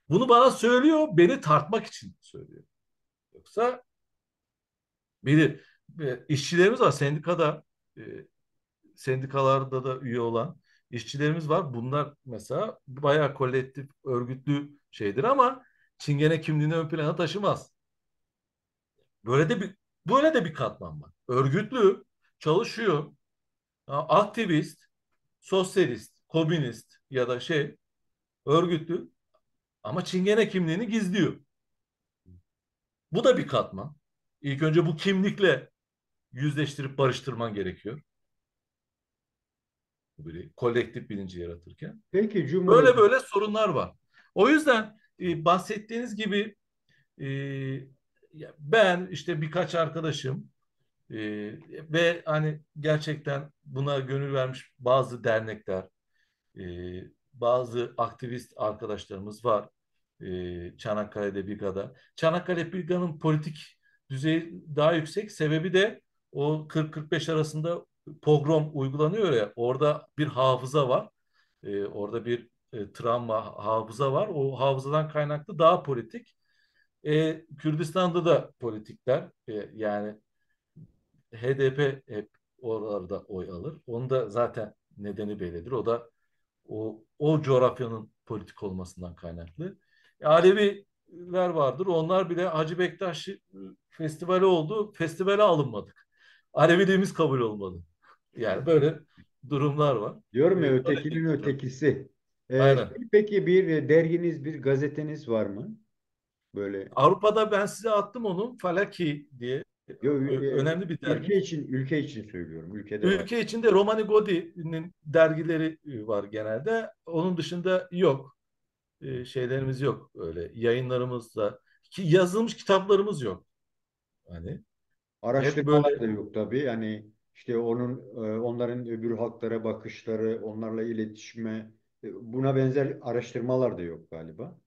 bunu bana söylüyor, beni tartmak için söylüyor. Yoksa bir işçilerimiz var sendikada, e, sendikalarda da üye olan işçilerimiz var. Bunlar mesela bayağı kolektif, örgütlü şeydir ama Çingene kimliğini ön plana taşımaz. Böyle de bir böyle de bir katman var. Örgütlü, çalışıyor, aktivist, sosyalist, komünist ya da örgütlü ama Çingene kimliğini gizliyor. Bu da bir katman. İlk önce bu kimlikle yüzleştirip barıştırman gerekiyor. Böyle kolektif bilinci yaratırken. Peki Cumhur, Böyle böyle sorunlar var. O yüzden bahsettiğiniz gibi e, ben işte birkaç arkadaşım e, ve hani gerçekten buna gönül vermiş bazı dernekler, e, bazı aktivist arkadaşlarımız var. Çanakkale'de Biga'da. Çanakkale Biga'nın politik düzeyi daha yüksek. Sebebi de o 40-45 arasında pogrom uygulanıyor ya. Orada bir hafıza var. Orada bir travma hafıza var. O hafızadan kaynaklı daha politik. Kürdistan'da da politikler yani HDP hep oralarda oy alır. Onun da zaten nedeni bellidir. O da o coğrafyanın politik olmasından kaynaklı. Aleviler vardır. Onlar bile Hacı Bektaş festivali oldu. Festivale alınmadık. Aleviliğimiz kabul olmadı. Yani böyle durumlar var. diyorum ya, Böyle ötekinin bir durum. ötekisi. Aynen. Peki bir derginiz, bir gazeteniz var mı? Böyle Avrupa'da ben size attım onu. Falaki diye önemli bir dergi. ülke için söylüyorum. Ülkede var. Ülke içinde Romani Godi'nin dergileri var genelde. Onun dışında yok. Şeylerimiz yok öyle. Yayınlarımız da ki yazılmış kitaplarımız yok. Hani hep böyle Araştırmalar da yok tabii. Yani işte onların öbür halklara bakışları, onlarla iletişime, buna benzer araştırmalar da yok galiba.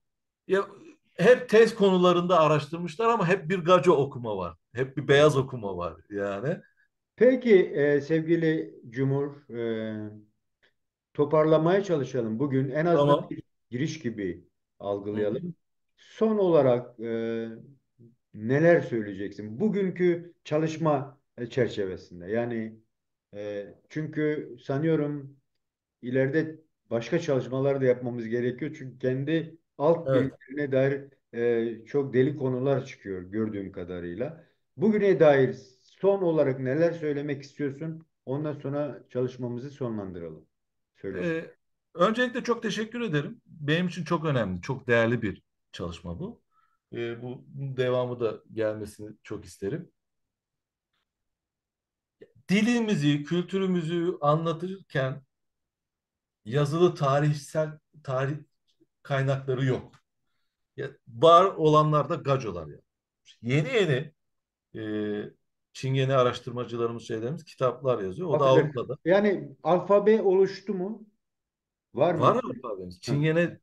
ya hep tez konularında araştırmışlar ama hep bir gaco okuma var. Hep bir Evet. beyaz okuma var yani. Peki sevgili Cumhur, toparlamaya çalışalım. Bugün en azından Tamam. bir giriş gibi Hı hı. algılayalım. Son olarak neler söyleyeceksin? Bugünkü çalışma çerçevesinde. Yani çünkü sanıyorum ileride başka çalışmalar da yapmamız gerekiyor. Çünkü kendi alt Evet. bilimlerine dair çok deli konular çıkıyor gördüğüm kadarıyla. Bugüne dair son olarak neler söylemek istiyorsun? Ondan sonra çalışmamızı sonlandıralım. Söylesin. Öncelikle çok teşekkür ederim. Benim için çok önemli, çok değerli bir çalışma bu. Bu devamı da gelmesini çok isterim. Dilimizi, kültürümüzü anlatırken yazılı tarih kaynakları yok. Var olanlar da gacolar yani. Yeni yeni Çingene araştırmacılarımız şeylerimiz kitaplar yazıyor. O da Affedersin. Avrupa'da. Yani alfabe oluştu mu? Var mı? Var alfabemiz. Ha, Çingene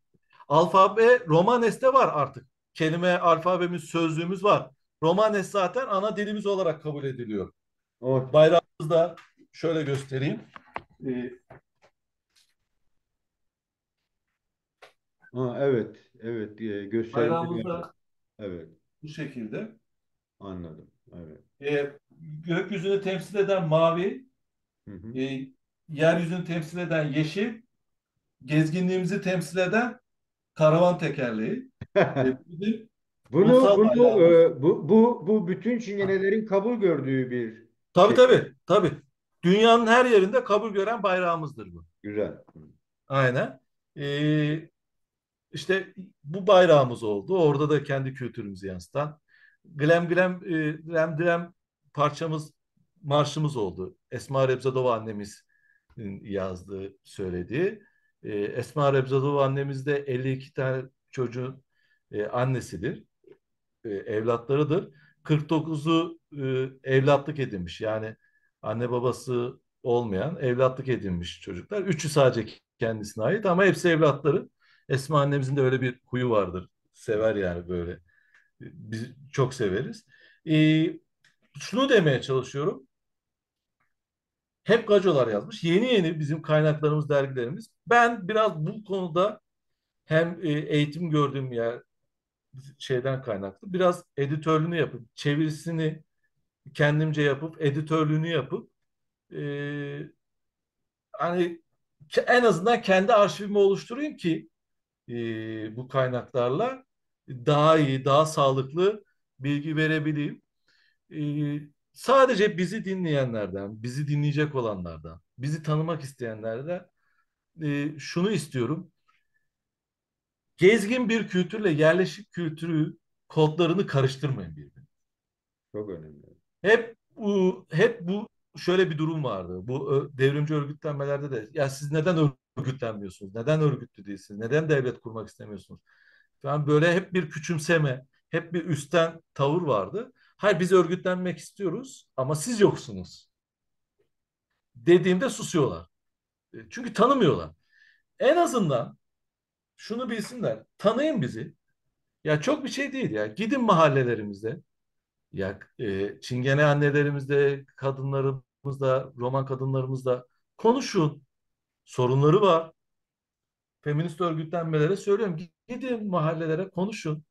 alfabe Romanes'te var artık. Kelime alfabemiz, sözlüğümüz var. Romanes zaten ana dilimiz olarak kabul ediliyor. o. Bayrağımızı da şöyle göstereyim. E, Ha, evet. Evet. Gösterileri Bayrağımız var. da Evet. bu şekilde. Anladım. Evet. Gökyüzünü temsil eden mavi, Hı hı. e, yeryüzünü temsil eden yeşil, gezginliğimizi temsil eden karavan tekerleği. Bizim Bunu ulusal bunu bayrağımız. bu bütün çingenelerin kabul gördüğü bir Tabii şey. tabii tabii. Dünyanın her yerinde kabul gören bayrağımızdır bu. Güzel. Aynen. Ee, işte bu bayrağımız oldu. Orada da kendi kültürümüzü yansıtan. Glem Glem parçamız, marşımız oldu. Esma Rebzadova annemiz yazdığı, söylediği. Esma Rebzadova annemiz de 52 tane çocuğun annesidir, evlatlarıdır. 49'u evlatlık edinmiş. Yani anne babası olmayan evlatlık edinmiş çocuklar. Üçü sadece kendisine ait ama hepsi evlatları. Esma annemizin de öyle bir huyu vardır. Sever yani böyle. Biz çok severiz. E, Şunu demeye çalışıyorum. Hep gacolar yazmış. Yeni yeni bizim kaynaklarımız, dergilerimiz. Ben biraz bu konuda hem eğitim gördüğüm yer şeyden kaynaklı. Biraz editörlüğünü yapıp, çevirisini kendimce yapıp, editörlüğünü yapıp e, hani en azından kendi arşivimi oluşturayım ki bu kaynaklarla daha iyi, daha sağlıklı bilgi verebileyim. E, Sadece bizi dinleyenlerden, bizi dinleyecek olanlardan, bizi tanımak isteyenlerden şunu istiyorum. Gezgin bir kültürle yerleşik kültürü kodlarını karıştırmayın birbirine. Çok önemli. Hep bu şöyle bir durum vardı. Bu devrimci örgütlenmelerde de ya siz neden örgütlenmiyorsunuz? Neden örgütlü değilsiniz? Neden devlet kurmak istemiyorsunuz? Falan böyle hep bir küçümseme, hep bir üstten tavır vardı. Hayır biz örgütlenmek istiyoruz ama siz yoksunuz. Dediğimde susuyorlar. Çünkü tanımıyorlar. En azından şunu bilsinler. Tanıyın bizi. Ya çok bir şey değil ya. Gidin mahallelerimizde. Ya Çingene annelerimizle, kadınlarımızla, Roman kadınlarımızla konuşun. Sorunları var. Feminist örgütlenmelere söylüyorum. Gidin mahallelere konuşun.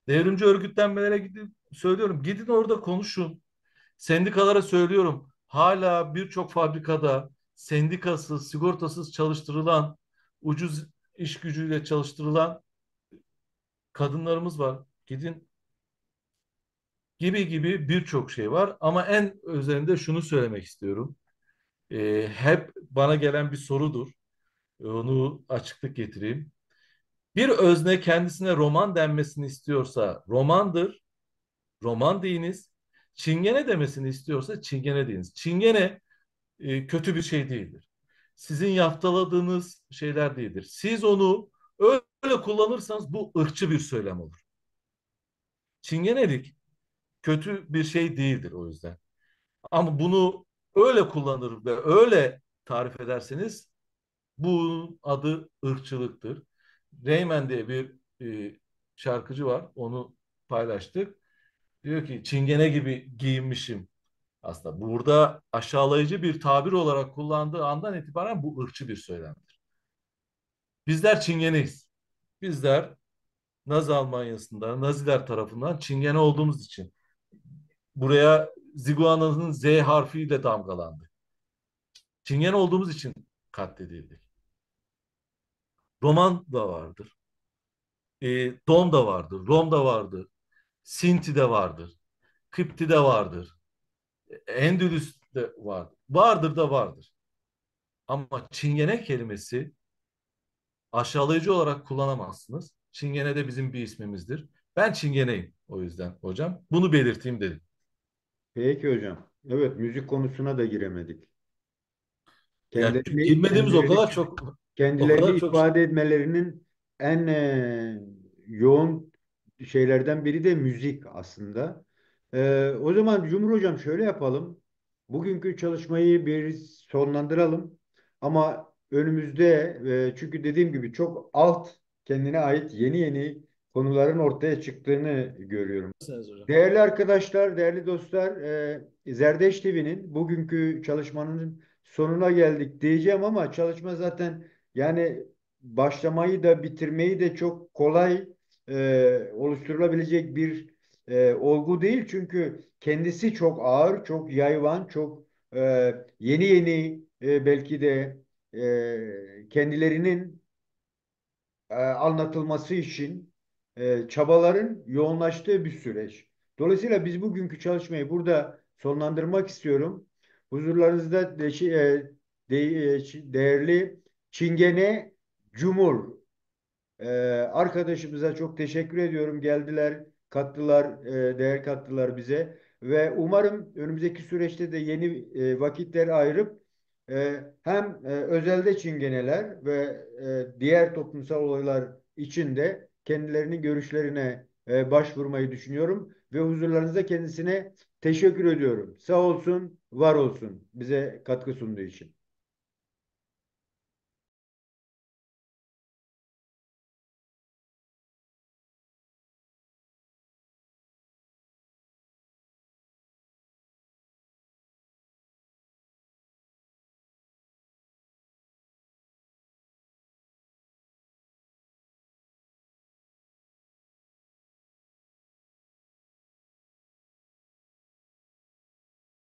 Devrimci örgütlenmelere gidin söylüyorum. Gidin orada konuşun. Sendikalara söylüyorum. Hala birçok fabrikada sendikasız, sigortasız çalıştırılan, ucuz iş gücüyle çalıştırılan kadınlarımız var. Gidin gibi gibi birçok şey var. Ama en üzerinde şunu söylemek istiyorum. Hep bana gelen bir sorudur. Onu açıklık getireyim. Bir özne kendisine roman denmesini istiyorsa romandır, roman deyiniz. Çingene demesini istiyorsa çingene deyiniz. Çingene kötü bir şey değildir. Sizin yaftaladığınız şeyler değildir. Siz onu öyle kullanırsanız bu ırkçı bir söylem olur. Çingenelik kötü bir şey değildir o yüzden. Ama bunu öyle kullanır ve öyle tarif ederseniz bunun adı ırkçılıktır. Reymen diye bir şarkıcı var. Onu paylaştık. Diyor ki çingene gibi giyinmişim. Aslında burada aşağılayıcı bir tabir olarak kullandığı andan itibaren bu ırkçı bir söylemdir. Bizler çingeneyiz. Bizler Nazi Almanya'sında Naziler tarafından çingene olduğumuz için buraya Ziguana'nın Z harfiyle damgalandı. Çingene olduğumuz için katledildik. Roman da vardır. Dom da vardır. Rom da vardır. Sinti de vardır. Kıpti de vardır. Endülüs de vardır. Vardır da vardır. Ama Çingene kelimesi aşağılayıcı olarak kullanamazsınız. Çingene de bizim bir ismimizdir. Ben Çingeneyim o yüzden hocam. Bunu belirteyim dedim. Peki hocam. Evet, müzik konusuna da giremedik. Ya Kendilerini, girmediğimiz o kendilerini, kadar çok o kendilerini kadar çok ifade etmelerinin en yoğun şeylerden biri de müzik aslında. O zaman Cumhur Hocam şöyle yapalım. Bugünkü çalışmayı bir sonlandıralım. Ama önümüzde çünkü dediğim gibi çok alt kendine ait yeni yeni konuların ortaya çıktığını görüyorum. hocam. Değerli arkadaşlar, değerli dostlar, Zerdeş TV'nin bugünkü çalışmanın sonuna geldik diyeceğim ama çalışma zaten yani başlamayı da bitirmeyi de çok kolay oluşturulabilecek bir olgu değil. Çünkü kendisi çok ağır, çok yayvan, çok yeni yeni belki de kendilerinin anlatılması için çabaların yoğunlaştığı bir süreç. Dolayısıyla biz bugünkü çalışmayı burada sonlandırmak istiyorum. Huzurlarınızda değerli Çingene Cumhur arkadaşımıza çok teşekkür ediyorum. Geldiler, kattılar, değer kattılar bize ve umarım önümüzdeki süreçte de yeni vakitler ayırıp hem özelde çingeneler ve diğer toplumsal olaylar için de kendilerinin görüşlerine başvurmayı düşünüyorum ve huzurlarınızda kendisine teşekkür ediyorum. Sağ olsun, var olsun bize katkı sunduğu için.